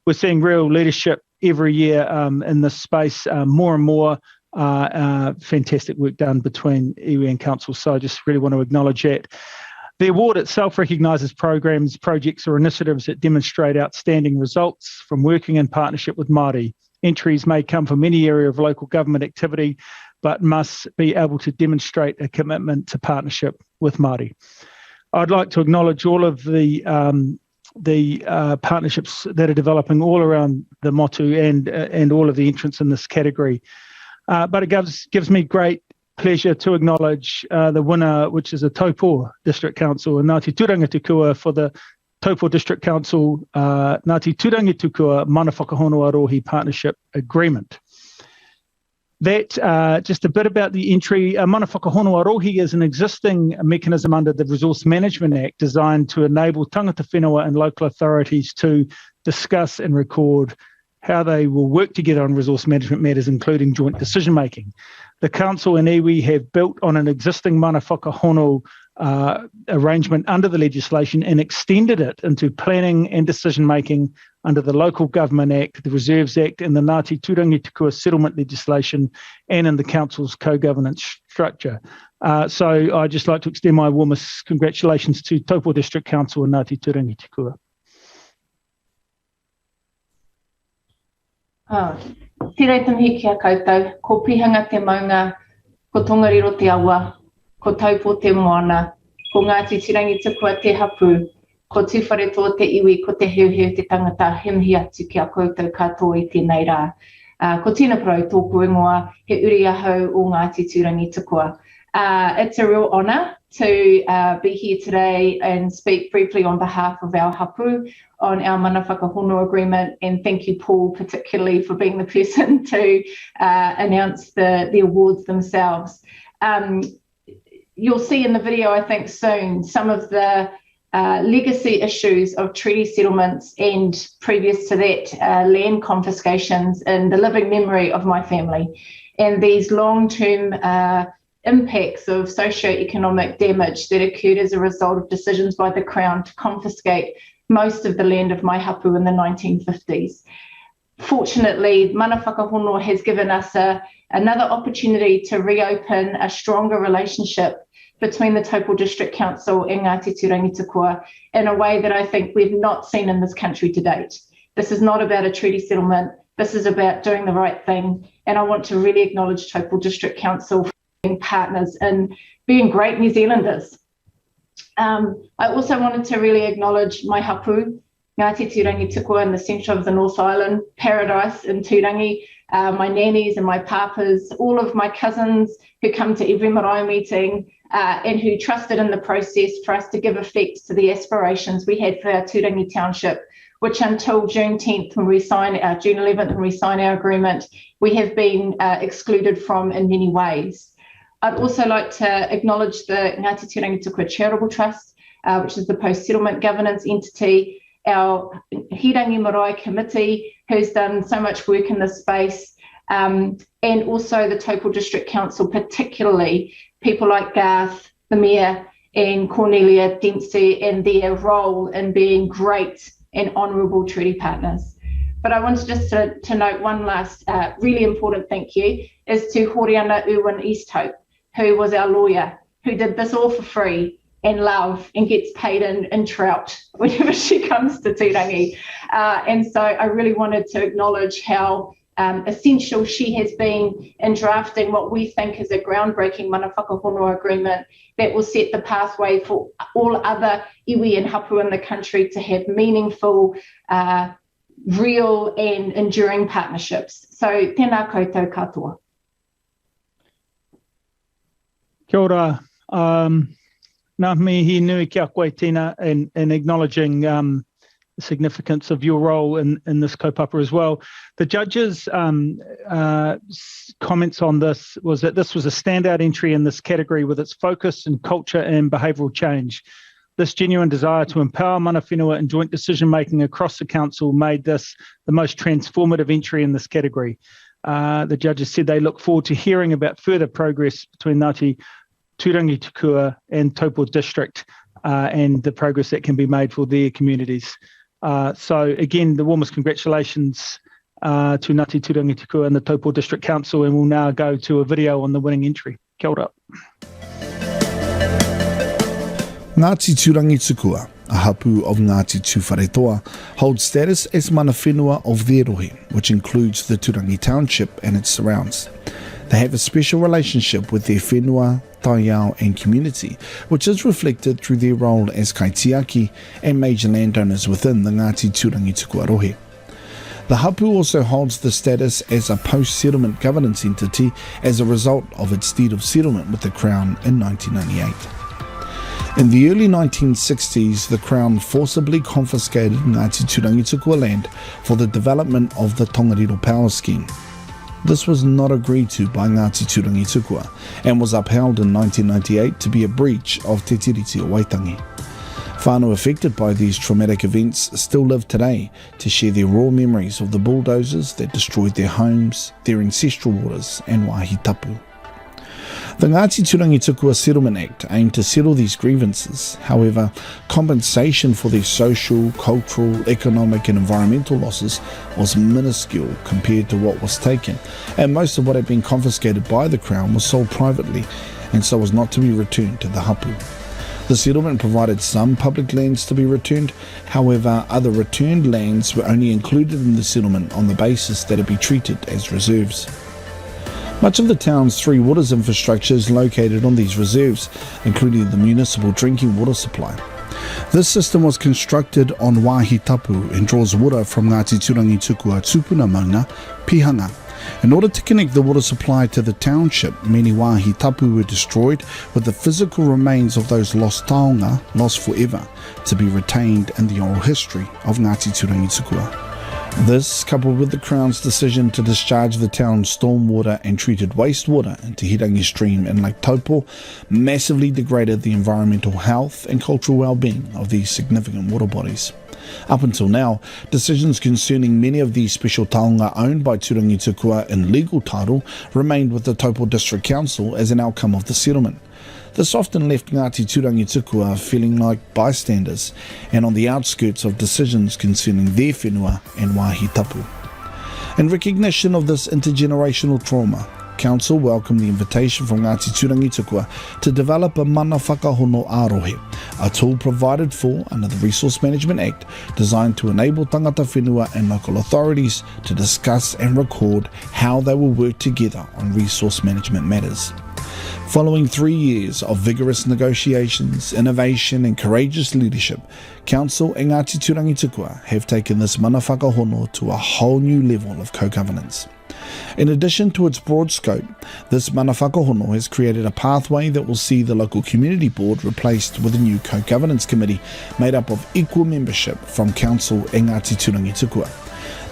We're seeing real leadership every year in this space, more and more fantastic work done between iwi and councils. So I just really want to acknowledge that. The award itself recognises programs, projects or initiatives that demonstrate outstanding results from working in partnership with Māori. Entries may come from any area of local government activity, but must be able to demonstrate a commitment to partnership with Māori. I'd like to acknowledge all of the partnerships that are developing all around the motu and all of the entrants in this category. But it gives me great pleasure to acknowledge the winner, which is a Taupo District Council in Ngati Turangitsukua for the Taupo District Council Ngati Turangitsukua Mana Whakahonua Rohi Partnership Agreement. That, just a bit about the entry. Mana Whakahonua Rohi is an existing mechanism under the Resource Management Act designed to enable tangata whenua and local authorities to discuss and record how they will work together on resource management matters, including joint decision making. The Council and iwi have built on an existing Mana Whakahonua arrangement under the legislation and extended it into planning and decision making under the Local Government Act, the Reserves Act and the Ngati Turangitsukua settlement legislation, and in the Council's co-governance structure. So I'd just like to extend my warmest congratulations to Taupo District Council and Ngati Turangitsukua. Tirei tamhi kia koutou, ko pihanga te maunga, ko tongariro te awa, ko taupo te moana, ko Ngati Turangitsukua te hapu, ko tuwhareto te iwi, ko te heuheu te tangata, he mihi atu ki a koutou katoa I tēnei rā. Ko tēnā parau tōku ingoa, he uri ahau o Ngati Turangitsukua. It's a real honour to be here today and speak briefly on behalf of our hapu on our Mana Whakahonua agreement, and thank you, Paul, particularly for being the person to announce the awards themselves. You'll see in the video, I think soon, some of the legacy issues of treaty settlements and previous to that, land confiscations in the living memory of my family, and these long-term impacts of socio-economic damage that occurred as a result of decisions by the Crown to confiscate most of the land of my hapu in the 1950s. Fortunately, Mana Whakahonua has given us another opportunity to reopen a stronger relationship between the Taupo District Council and Ngati Turangitsukua in a way that I think we've not seen in this country to date. This is not about a treaty settlement. This is about doing the right thing. And I want to really acknowledge Taupo District Council for being partners and being great New Zealanders. I also wanted to really acknowledge my hapu, Ngati Turangitsukua in the centre of the North Island, paradise in Turangi, my nannies and my papas, all of my cousins who come to every marae meeting and who trusted in the process for us to give effect to the aspirations we had for our Turangi township, which until June 10th, when we sign June 11th, when we sign our agreement, we have been excluded from in many ways. I'd also like to acknowledge the Ngati Turangitsukua Charitable Trust, which is the post-settlement governance entity, our Hirangi Marae Committee, who's done so much work in this space, and also the Taupo District Council, particularly people like Garth, the Mayor, and Cornelia Dempsey, and their role in being great and honourable treaty partners. But I wanted just to note one last really important thank you is to Horiana Irwin Easthope, who was our lawyer, who did this all for free and love and gets paid in trout whenever she comes to Turangi. And so I really wanted to acknowledge how essential she has been in drafting what we think is a groundbreaking Mana Whakahonua agreement that will set the pathway for all other iwi and hapu in the country to have meaningful, real and enduring partnerships. So tēnā koutou katoa. Kia ora. Nā mihi nui kia koe tina in acknowledging significance of your role in this kaupapa as well. The judges' comments on this was that this was a standout entry in this category with its focus in culture and behavioural change. This genuine desire to empower mana whenua and joint decision-making across the council made this the most transformative entry in this category. The judges said they look forward to hearing about further progress between Ngati Turangitsukua and Taupo District and the progress that can be made for their communities. So again, the warmest congratulations to Ngati Turangitsukua and the Taupo District Council, and we'll now go to a video on the winning entry. Kia ora. Ngati Turangitsukua, a hapu of Ngati Tuwharetoa, holds status as mana whenua of their rohe, which includes the Turangi Township and its surrounds. They have a special relationship with their whenua, taiao and community, which is reflected through their role as kaitiaki and major landowners within the Ngati Turangitsukua rohe. The hapu also holds the status as a post-settlement governance entity as a result of its deed of settlement with the Crown in 1998. In the early 1960s, the Crown forcibly confiscated Ngati Turangitsukua land for the development of the Tongariro Power Scheme. This was not agreed to by Ngati Turangitsukua and was upheld in 1998 to be a breach of Te Tiriti o Waitangi. Whānau affected by these traumatic events still live today to share their raw memories of the bulldozers that destroyed their homes, their ancestral waters and wāhi tapu. The Ngati Turangitsukua Settlement Act aimed to settle these grievances. However, compensation for their social, cultural, economic and environmental losses was minuscule compared to what was taken, and most of what had been confiscated by the Crown was sold privately and so was not to be returned to the hapu. The settlement provided some public lands to be returned. However, other returned lands were only included in the settlement on the basis that it be treated as reserves. Much of the town's three waters infrastructure is located on these reserves, including the municipal drinking water supply. This system was constructed on wāhi tapu and draws water from Ngati Turangitsukua tupuna maunga, Pihanga. In order to connect the water supply to the township, many wāhi tapu were destroyed, with the physical remains of those lost taonga, lost forever, to be retained in the oral history of Ngati Turangitsukua. This, coupled with the Crown's decision to discharge the town's stormwater and treated wastewater into Hirangi Stream in Lake Taupo, massively degraded the environmental health and cultural well-being of these significant water bodies. Up until now, decisions concerning many of these special taonga owned by Turangitsukua in legal title remained with the Taupo District Council as an outcome of the settlement. This often left Ngati Turangitsukua feeling like bystanders and on the outskirts of decisions concerning their whenua and wāhi tapu. In recognition of this intergenerational trauma, Council welcomed the invitation from Ngati Turangitsukua to develop a mana whakahono ārohe, a tool provided for under the Resource Management Act designed to enable tangata whenua and local authorities to discuss and record how they will work together on resource management matters. Following 3 years of vigorous negotiations, innovation and courageous leadership, Council and Ngati Turangitsukua have taken this mana whakahono to a whole new level of co-governance. In addition to its broad scope, this mana whakahono has created a pathway that will see the local community board replaced with a new co-governance committee made up of equal membership from Council and Ngati Turangitsukua.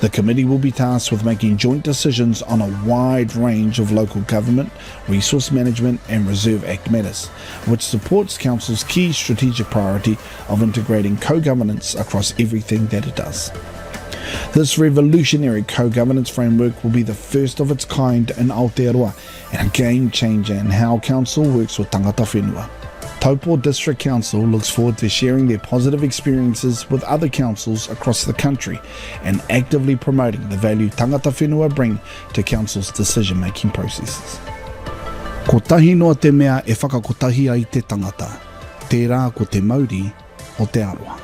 The committee will be tasked with making joint decisions on a wide range of local government, resource management and Reserve Act matters, which supports Council's key strategic priority of integrating co-governance across everything that it does. This revolutionary co-governance framework will be the first of its kind in Aotearoa and a game changer in how Council works with tangata whenua. Taupo District Council looks forward to sharing their positive experiences with other councils across the country and actively promoting the value tangata whenua bring to Council's decision-making processes. Ko tahi noa te mea e whakakotahi ai te tangata, tērā ko te mauri o te aroa.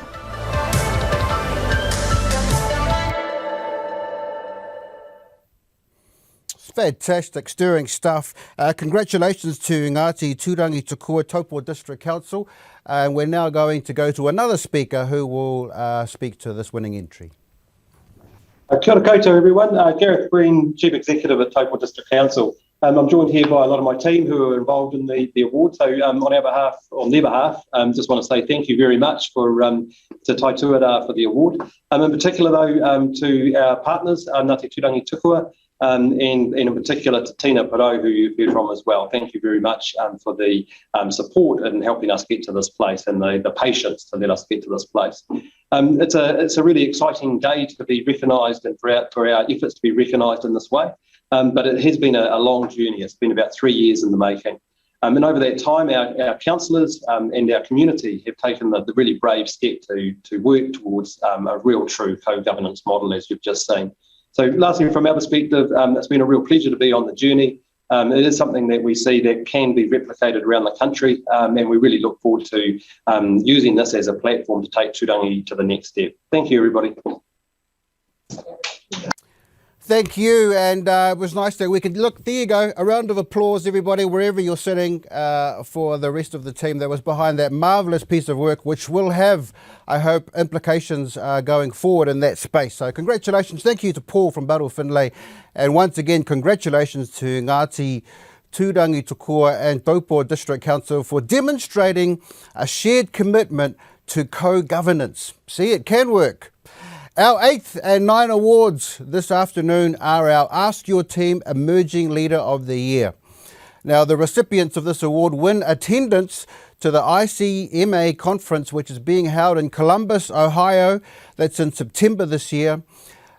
Fantastic, stirring stuff. Congratulations to Ngati Turangitsukua Taupo District Council. We're now going to go to another speaker who will speak to this winning entry. Kia ora koutou everyone. Gareth Green, Chief Executive at Taupo District Council. I'm joined here by a lot of my team who are involved in the award. So on their behalf, just want to say thank you very much to Taituarā for the award. In particular, though, to our partners, Ngati Turangitsukua, and in particular to Tina Parau, who you've heard from as well. Thank you very much for the support in helping us get to this place and the patience to let us get to this place. It's a really exciting day to be recognised and for our efforts to be recognised in this way. But it has been a long journey. It's been about 3 years in the making. And over that time, our councillors and our community have taken the really brave step to work towards a real true co-governance model, as you've just seen. So lastly, from our perspective, it's been a real pleasure to be on the journey. It is something that we see that can be replicated around the country, and we really look forward to using this as a platform to take Turangi to the next step. Thank you, everybody. Thank you, and it was nice that we could look. There you go, a round of applause, everybody, wherever you're sitting, for the rest of the team that was behind that marvellous piece of work, which will have, I hope, implications going forward in that space. So congratulations. Thank you to Paul from Baru Finlay, and once again, congratulations to Ngati Turangitsukua and Taupo District Council for demonstrating a shared commitment to co-governance. See, it can work. Our 8th and 9 awards this afternoon are our Ask Your Team Emerging Leader of the Year. Now, the recipients of this award win attendance to the ICMA conference, which is being held in Columbus, Ohio. That's in September this year.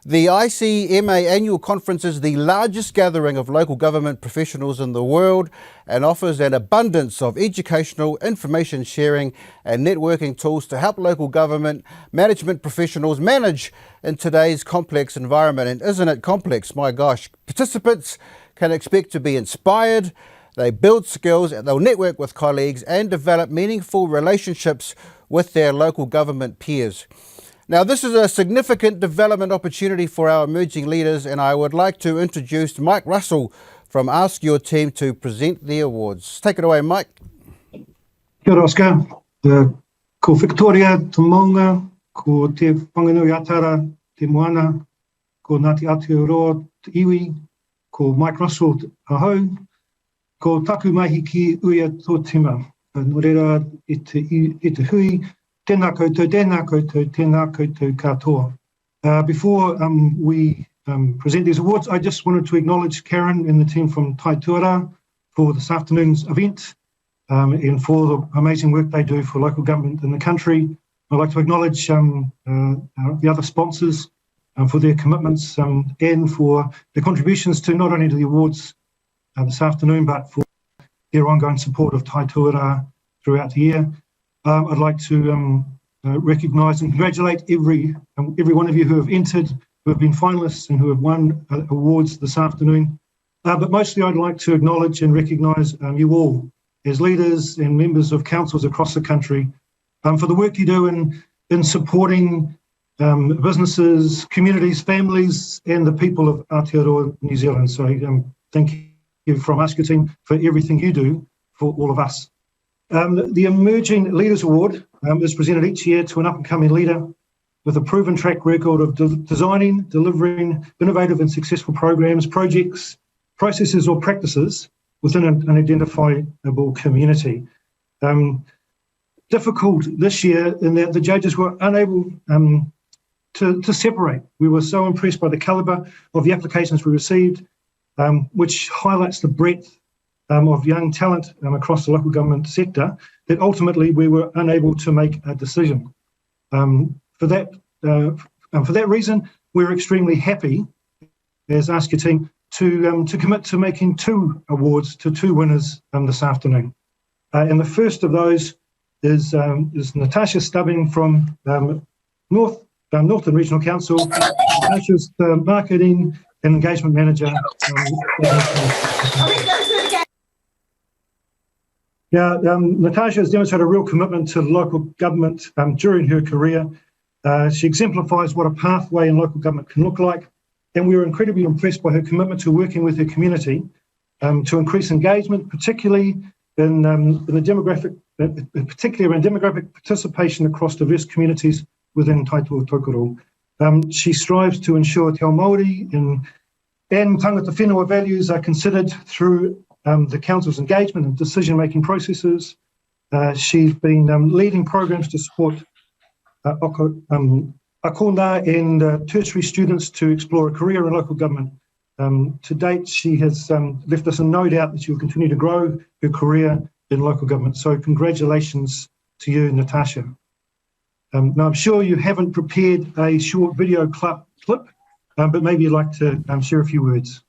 The ICMA annual conference is the largest gathering of local government professionals in the world and offers an abundance of educational, information sharing and networking tools to help local government management professionals manage in today's complex environment. And isn't it complex? My gosh. Participants can expect to be inspired, they build skills, they'll network with colleagues and develop meaningful relationships with their local government peers. Now, this is a significant development opportunity for our emerging leaders, and I would like to introduce Mike Russell from Ask Your Team to present the awards. Take it away, Mike. Kia ora, Oscar. Ko Victoria te maunga, ko te whanganui atara, te moana, ko Ngati Aotearoa te iwi, ko Mike Russell te ahau, ko taku mahi ki uia tō tima. Nō reira e te hui, tēnā koutou, tēnā koutou, tēnā koutou katoa. Before we present these awards, I just wanted to acknowledge Karen and the team from Taituarā for this afternoon's event and for the amazing work they do for local government in the country. I'd like to acknowledge the other sponsors for their commitments and for their contributions to not only to the awards this afternoon, but for their ongoing support of Taituarā throughout the year. I'd like to recognise and congratulate every one of you who have entered, who have been finalists and who have won awards this afternoon. But mostly I'd like to acknowledge and recognise you all as leaders and members of councils across the country for the work you do in supporting businesses, communities, families and the people of Aotearoa, New Zealand. So thank you from AskYourTeam for everything you do for all of us. The Emerging Leaders Award is presented each year to an up-and-coming leader with a proven track record of designing, delivering innovative and successful programs, projects, processes or practices within an identifiable community. Difficult this year in that the judges were unable to separate. We were so impressed by the calibre of the applications we received, which highlights the breadth of young talent across the local government sector, that ultimately we were unable to make a decision. For that reason, we're extremely happy as AskYourTeam to commit to making 2 awards to 2 winners this afternoon. And the first of those is Natasha Stubbing from Northern Regional Council. Natasha's the Marketing and Engagement Manager. Natasha has demonstrated a real commitment to local government during her career. She exemplifies what a pathway in local government can look like, and we were incredibly impressed by her commitment to working with her community to increase engagement, particularly in the demographic, particularly around demographic participation across diverse communities within Taituarā. She strives to ensure te ao Māori in and tangata whenua values are considered through the Council's engagement and decision-making processes. She's been leading programs to support akona and tertiary students to explore a career in local government. To date, she has left us in no doubt that she will continue to grow her career in local government. So congratulations to you, Natasha. Now, I'm sure you haven't prepared a short video clip, but maybe you'd like to share a few words.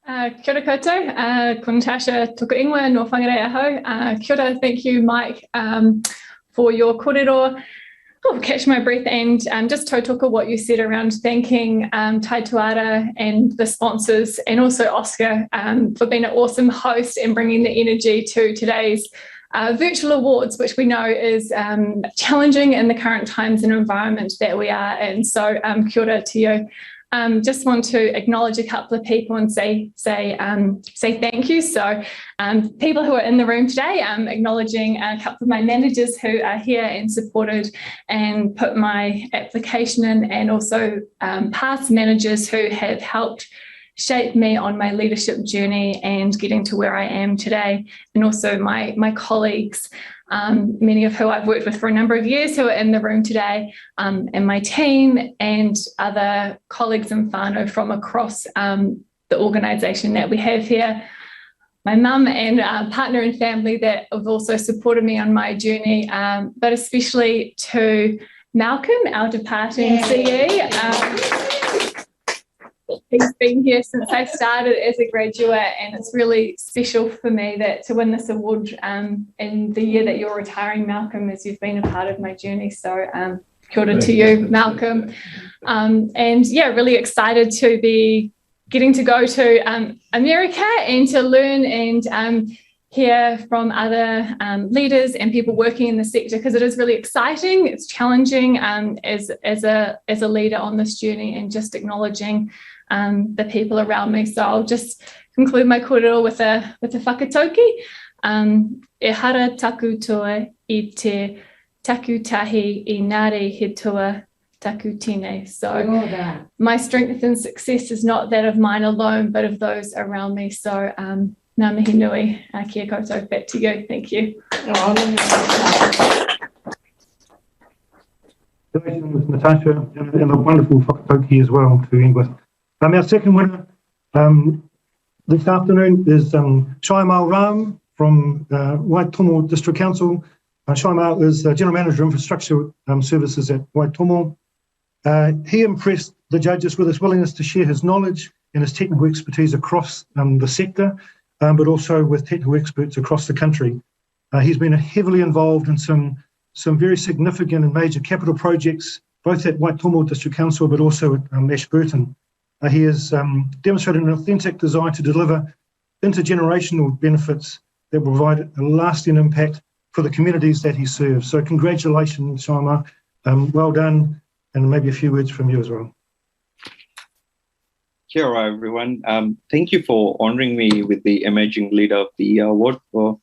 Kia ora koutou, ko Natasha tuku ingoa no whangarei aho. Kia ora, thank you, Mike, for your kōrero. I'll catch my breath and just tautoko what you said around thanking Taituarā and the sponsors, and also Oscar for being an awesome host and bringing the energy to today's virtual awards, which we know is challenging in the current times and environment that we are in. So kia ora to you. Just want to acknowledge a couple of people and say thank you. So people who are in the room today, acknowledging a couple of my managers who are here and supported and put my application in, and also past managers who have helped shape me on my leadership journey and getting to where I am today, and also my colleagues, many of who I've worked with for a number of years who are in the room today, and my team and other colleagues and whānau from across the organisation that we have here. My mum and partner and family that have also supported me on my journey, but especially to Malcolm, our departing CE. He's been here since I started as a graduate, and it's really special for me that to win this award in the year that you're retiring, Malcolm, as you've been a part of my journey. So kia ora to you, Malcolm. And yeah, really excited to be getting to go to America and to learn and hear from other leaders and people working in the sector, because it is really exciting. It's challenging as a leader on this journey, and just acknowledging the people around me. So I'll just conclude my kōrero with a whakatauki. E hara taku toa I te takutahi I ngāre he toa taku tine. So my strength and success is not that of mine alone, but of those around me. So ngā mihi nui, kia koutou, back to you. Thank you. Congratulations, Natasha, and a wonderful whakatauki as well to end with. Our second winner this afternoon is Shaimal Ram from Waitomo District Council. Shaimal is General Manager of Infrastructure Services at Waitomo. He impressed the judges with his willingness to share his knowledge and his technical expertise across the sector, but also with technical experts across the country. He's been heavily involved in some very significant and major capital projects, both at Waitomo District Council, but also at Ashburton. He has demonstrated an authentic desire to deliver intergenerational benefits that will provide a lasting impact for the communities that he serves. So congratulations, Shaima. Well done, and maybe a few words from you as well. Kia ora, everyone. Thank you for honouring me with the Emerging Leader of the Year award, for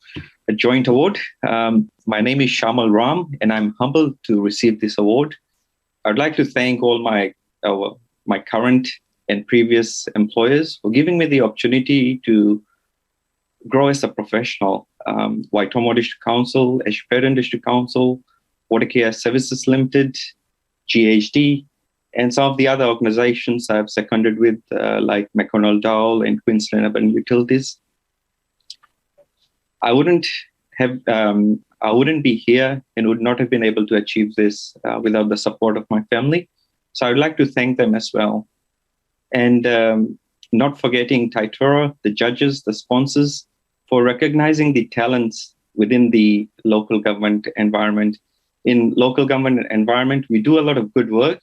a joint award. My name is Shamal Ram, and I'm humbled to receive this award. I'd like to thank all my current and previous employers for giving me the opportunity to grow as a professional. Waitomo District Council, Ashburton District Council, Watercare Services Limited, GHD, and some of the other organizations I've seconded with, like McConnell Dowell and Queensland Urban Utilities. I wouldn't be here and would not have been able to achieve this without the support of my family. So I'd like to thank them as well. And not forgetting Taituarā, the judges, the sponsors, for recognizing the talents within the local government environment. In local government environment, we do a lot of good work,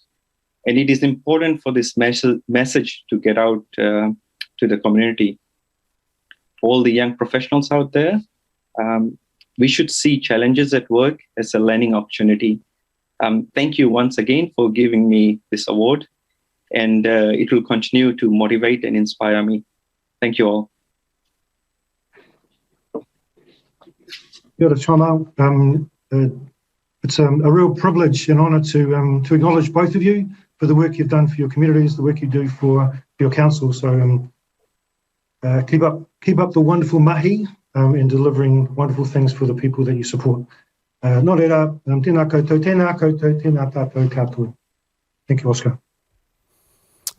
and it is important for this message to get out to the community. All the young professionals out there, we should see challenges at work as a learning opportunity. Thank you once again for giving me this award, and it will continue to motivate and inspire me. Thank you all. Kia ora, Shamal. It's a real privilege and honour to acknowledge both of you for the work you've done for your communities, the work you do for your council. So keep up the wonderful mahi in delivering wonderful things for the people that you support. Nō reira, tēnā koutou, tēnā tātou katoa. Thank you, Oscar.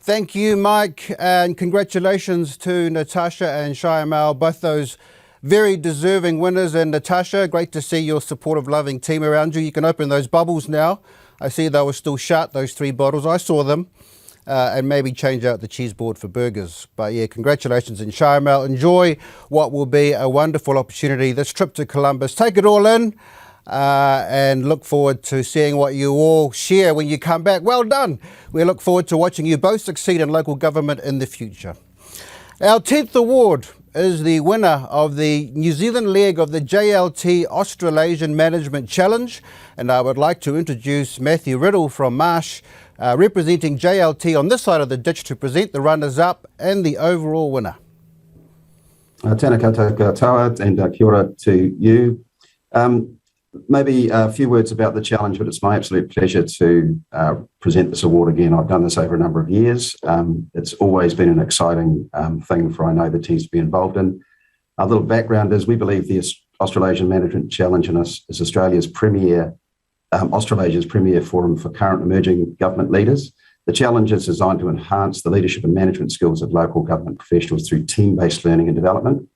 Thank you, Mike, and congratulations to Natasha and Shyamal, both those very deserving winners. And Natasha, great to see your supportive, loving team around you. You can open those bubbles now. I see they were still shut, those 3 bottles. I saw them. And maybe change out the cheese board for burgers. But yeah, congratulations. And Shyamal, enjoy what will be a wonderful opportunity, this trip to Columbus. Take it all in and look forward to seeing what you all share when you come back. Well done. We look forward to watching you both succeed in local government in the future. Our 10th award is the winner of the New Zealand leg of the JLT Australasian Management Challenge. And I would like to introduce Matthew Riddle from Marsh, representing JLT on this side of the ditch, to present the runners-up and the overall winner. Tēnā koutou katoa and kia ora to you. Maybe a few words about the challenge, but it's my absolute pleasure to present this award again. I've done this over a number of years. It's always been an exciting thing for, I know, the teams to be involved in. A little background is we believe the Australasian Management Challenge is Australia's premier Australasia's premier forum for current emerging government leaders. The challenge is designed to enhance the leadership and management skills of local government professionals through team-based learning and development.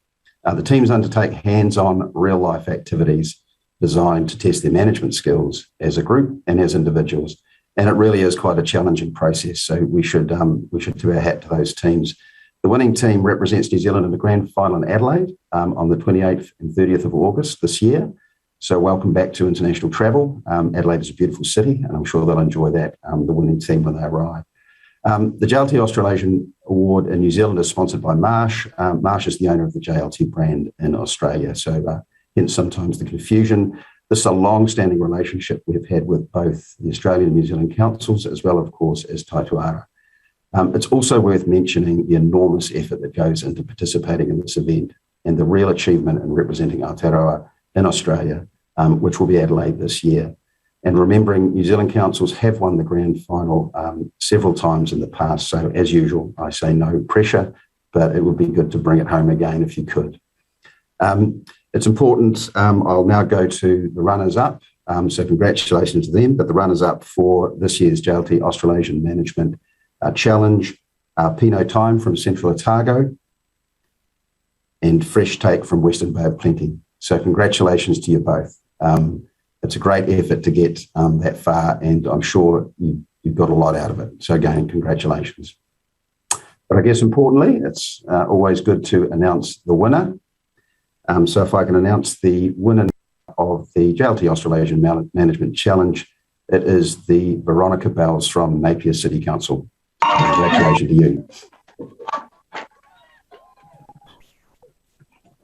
The teams undertake hands-on real-life activities designed to test their management skills as a group and as individuals. And it really is quite a challenging process. So we should do our hat to those teams. The winning team represents New Zealand in the grand final in Adelaide on the 28th and 30th of August this year. So welcome back to international travel. Adelaide is a beautiful city, and I'm sure they'll enjoy that, the winning team, when they arrive. The JLT Australasian Award in New Zealand is sponsored by Marsh. Marsh is the owner of the JLT brand in Australia, so hence sometimes the confusion. This is a long-standing relationship we've had with both the Australian and New Zealand councils, as well, of course, as Taituarā. It's also worth mentioning the enormous effort that goes into participating in this event and the real achievement in representing Aotearoa in Australia, which will be Adelaide this year. And remembering New Zealand councils have won the grand final several times in the past. So as usual, I say no pressure, but it would be good to bring it home again if you could. It's important, I'll now go to the runners-up. So congratulations to them, but the runners-up for this year's JLT Australasian Management Challenge are Pinot Time from Central Otago and Fresh Take from Western Bay of Plenty. So congratulations to you both. It's a great effort to get that far, and I'm sure you've got a lot out of it. So again, congratulations. But I guess importantly, it's always good to announce the winner. So if I can announce the winner of the JLT Australasian Management Challenge, it is the Veronica Bells from Napier City Council. Congratulations to you.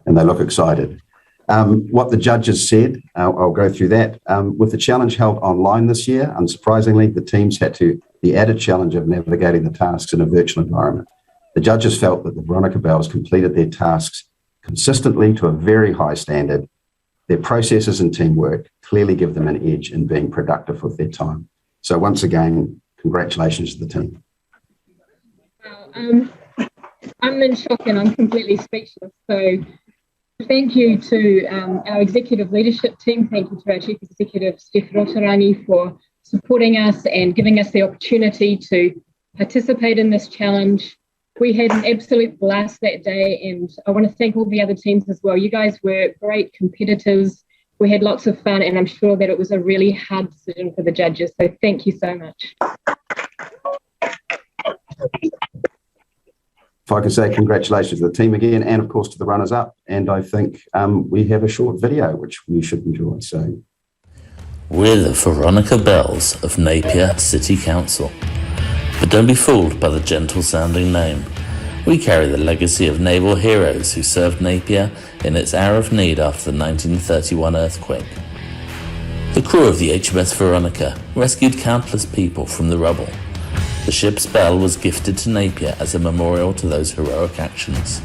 And they look excited. What the judges said, I'll go through that. With the challenge held online this year, unsurprisingly, the teams had the added challenge of navigating the tasks in a virtual environment. The judges felt that the Veronica Bells completed their tasks consistently to a very high standard. Their processes and teamwork clearly give them an edge in being productive with their time. So once again, congratulations to the team. I'm in shock and I'm completely speechless. So thank you to our executive leadership team. Thank you to our Chief Executive, Steph Rotarangi, for supporting us and giving us the opportunity to participate in this challenge. We had an absolute blast that day, and I want to thank all the other teams as well. You guys were great competitors. We had lots of fun, and I'm sure that it was a really hard decision for the judges. So thank you so much. If I could say congratulations to the team again, and of course to the runners-up. And I think we have a short video which you should enjoy. So, we're the Veronica Bells of Napier City Council. But don't be fooled by the gentle-sounding name. We carry the legacy of naval heroes who served Napier in its hour of need after the 1931 earthquake. The crew of the HMS Veronica rescued countless people from the rubble. The ship's bell was gifted to Napier as a memorial to those heroic actions.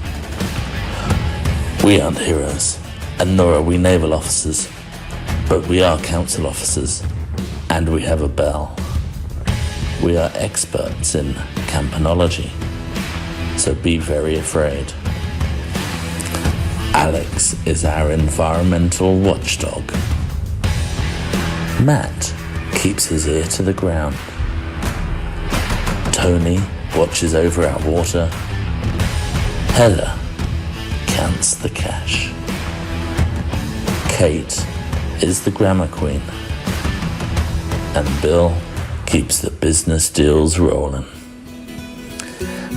We aren't heroes, and nor are we naval officers, but we are council officers, and we have a bell. We are experts in campanology, so be very afraid. Alex is our environmental watchdog. Matt keeps his ear to the ground. Tony watches over our water. Heather counts the cash. Kate is the grammar queen. And Bill keeps the business deals rolling.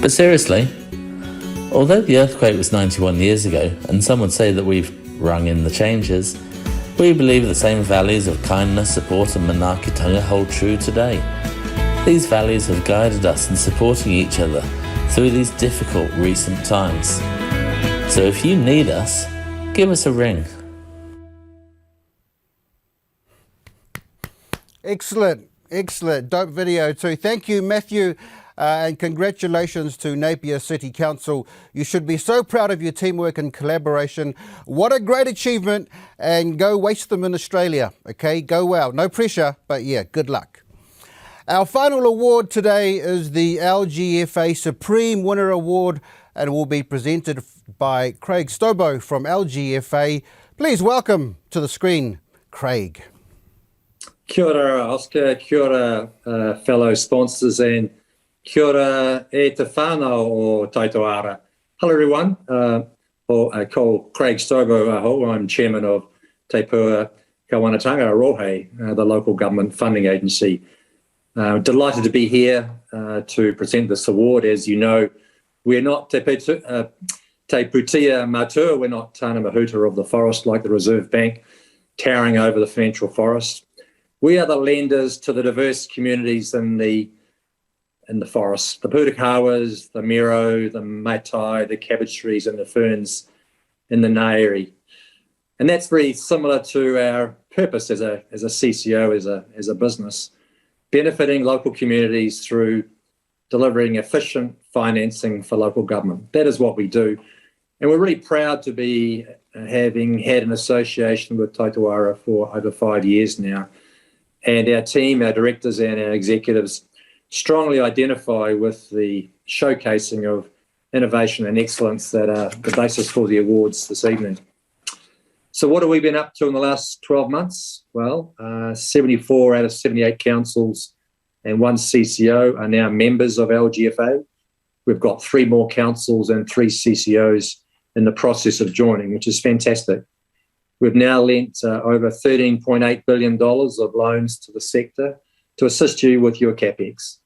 But seriously, although the earthquake was 91 years ago, and some would say that we've rung in the changes, we believe the same values of kindness, support and manaakitanga hold true today. These values have guided us in supporting each other through these difficult recent times. So if you need us, give us a ring. Excellent, excellent. Dope video too. Thank you, Matthew. And congratulations to Napier City Council. You should be so proud of your teamwork and collaboration. What a great achievement, and go waste them in Australia, okay? Go well. No pressure, but yeah, good luck. Our final award today is the LGFA Supreme Winner Award, and will be presented by Craig Stobo from LGFA. Please welcome to the screen, Craig. Kia ora, Oscar. Kia ora, fellow sponsors, and kia ora e te whānau o Taituarā. Hello everyone, ko Craig Stobo, I'm chairman of Te Pua Kawanatanga Rohe, the local government funding agency. Delighted to be here to present this award. As you know, we're not Te Putia Matua, we're not Tāna Mahuta of the forest like the Reserve Bank, towering over the financial forest. We are the lenders to the diverse communities in the forest, the pūtakawas, the miro, the maitai, the cabbage trees and the ferns in the Ngāeri. And that's very similar to our purpose as a CCO, as a business, benefiting local communities through delivering efficient financing for local government. That is what we do. And we're really proud to be having had an association with Taituarā for over 5 years now. And our team, our directors and our executives strongly identify with the showcasing of innovation and excellence that are the basis for the awards this evening. So what have we been up to in the last 12 months? Well, 74 out of 78 councils and 1 CCO are now members of LGFA. We've got 3 more councils and 3 CCOs in the process of joining, which is fantastic. We've now lent over $13.8 billion of loans to the sector to assist you with your CapEx.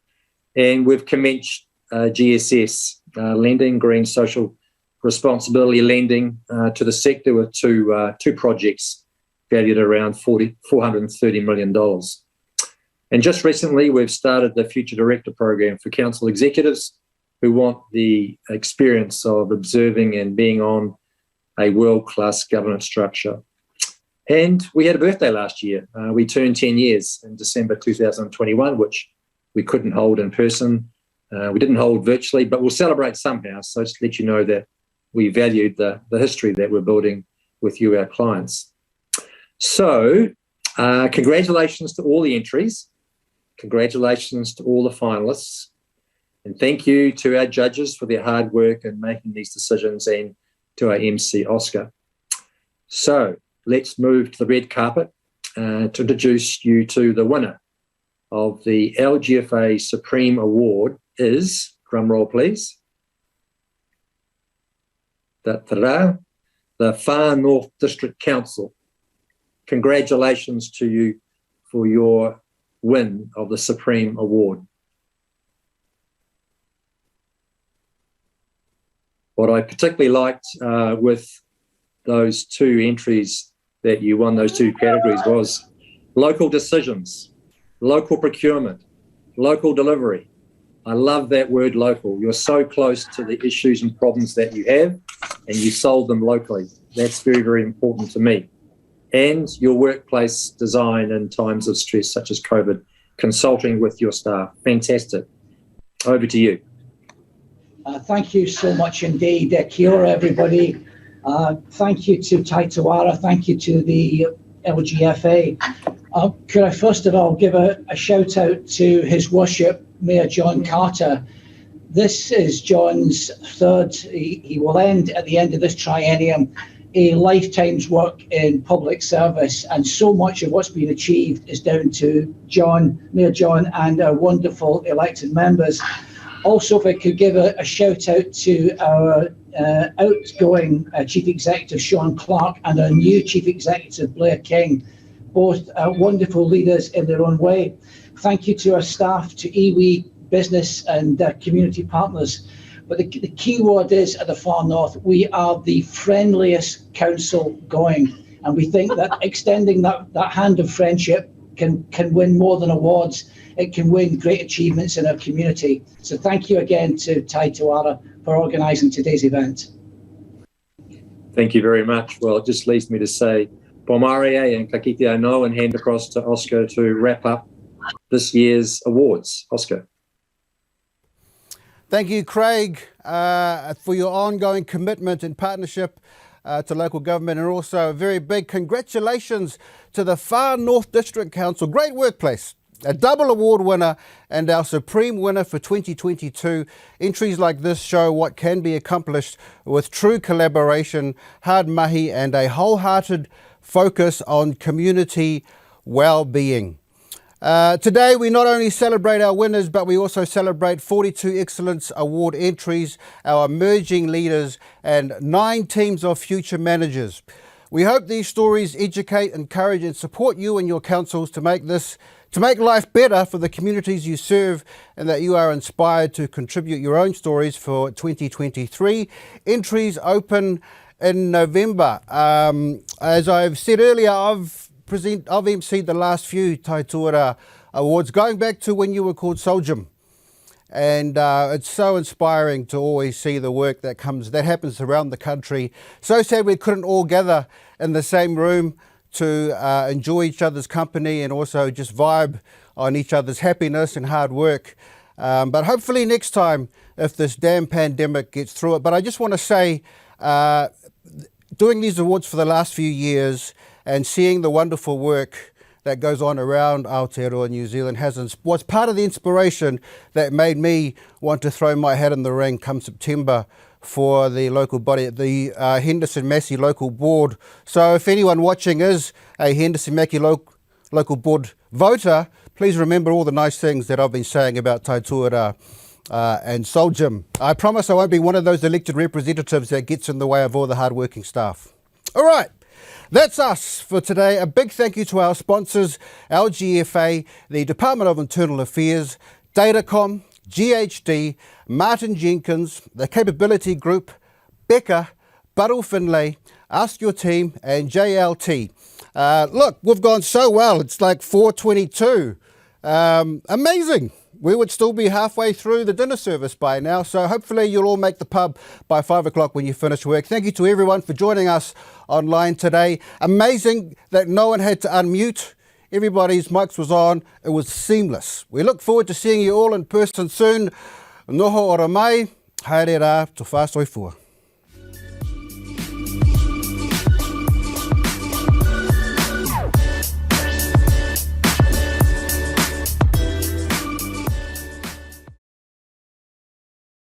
And we've commenced GSS lending, Green Social Responsibility lending to the sector with two projects valued at around $430 million. And just recently, we've started the Future Director Program for council executives who want the experience of observing and being on a world-class governance structure. And we had a birthday last year. We turned 10 years in December 2021, which we couldn't hold in person. We didn't hold virtually, but we'll celebrate somehow. So just to let you know that we valued the history that we're building with you, our clients. So congratulations to all the entries. Congratulations to all the finalists. And thank you to our judges for their hard work in making these decisions, and to our MC, Oscar. So let's move to the red carpet to introduce you to the winner of the LGFA Supreme Award is, drum roll please, the Far North District Council. Congratulations to you for your win of the Supreme Award. What I particularly liked with those 2 entries that you won, those 2 categories, was local decisions, local procurement, local delivery. I love that word local. You're so close to the issues and problems that you have, and you solve them locally. That's very, very important to me. And your workplace design in times of stress such as COVID, consulting with your staff. Fantastic. Over to you. Thank you so much indeed. Kia ora, everybody. Thank you to Taituarā. Thank you to the LGFA. Could I first of all give a shout out to His Worship Mayor John Carter, This is John's third. He will end at the end of this triennium a lifetime's work in public service, and so much of what's been achieved is down to John, Mayor John, and our wonderful elected members. Also, if I could give a shout out to our outgoing Chief Executive Sean Clark and our new Chief Executive Blair King, both wonderful leaders in their own way. Thank you to our staff, to iwi, business and community partners. But the key word is, at the Far North, we are the friendliest council going. And we think that extending that hand of friendship can win more than awards. It can win great achievements in our community. So thank you again to Taituarā for organising today's event. Thank you very much. Well, it just leaves me to say, Pomare and Kakiti Anō, and hand across to Oscar to wrap up this year's awards. Oscar. Thank you, Craig, for your ongoing commitment and partnership to local government, and also a very big congratulations to the Far North District Council. Great workplace. A double award winner and our supreme winner for 2022. Entries like this show what can be accomplished with true collaboration, hard mahi, and a wholehearted focus on community well-being. Today we not only celebrate our winners, but we also celebrate 42 Excellence Award entries, our emerging leaders, and 9 teams of future managers. We hope these stories educate, encourage and support you and your councils to make life better for the communities you serve, and that you are inspired to contribute your own stories for 2023. Entries open in November. As I've said earlier, I've emceed the last few Taituarā awards, going back to when you were called Soljum. And it's so inspiring to always see the work that happens around the country. So sad we couldn't all gather in the same room to enjoy each other's company and also just vibe on each other's happiness and hard work. But hopefully next time, if this damn pandemic gets through it. But I just want to say, doing these awards for the last few years and seeing the wonderful work that goes on around Aotearoa, New Zealand, was part of the inspiration that made me want to throw my hat in the ring come September for the local body, the Henderson Massey Local Board. So if anyone watching is a Henderson Massey Local Board voter, please remember all the nice things that I've been saying about Taituarā and Soljum. I promise I won't be one of those elected representatives that gets in the way of all the hard-working staff. All right. That's us for today. A big thank you to our sponsors, LGFA, the Department of Internal Affairs, Datacom, GHD, Martin Jenkins, the Capability Group, Becca, Burrell Finlay, Ask Your Team, and JLT. Look, we've gone so well. It's like 4:22. Amazing. We would still be halfway through the dinner service by now, so hopefully you'll all make the pub by 5 o'clock when you finish work. Thank you to everyone for joining us online today. Amazing that no one had to unmute. Everybody's mics was on. It was seamless. We look forward to seeing you all in person soon. Noho ora mai, haere rā, to whāsoi fua.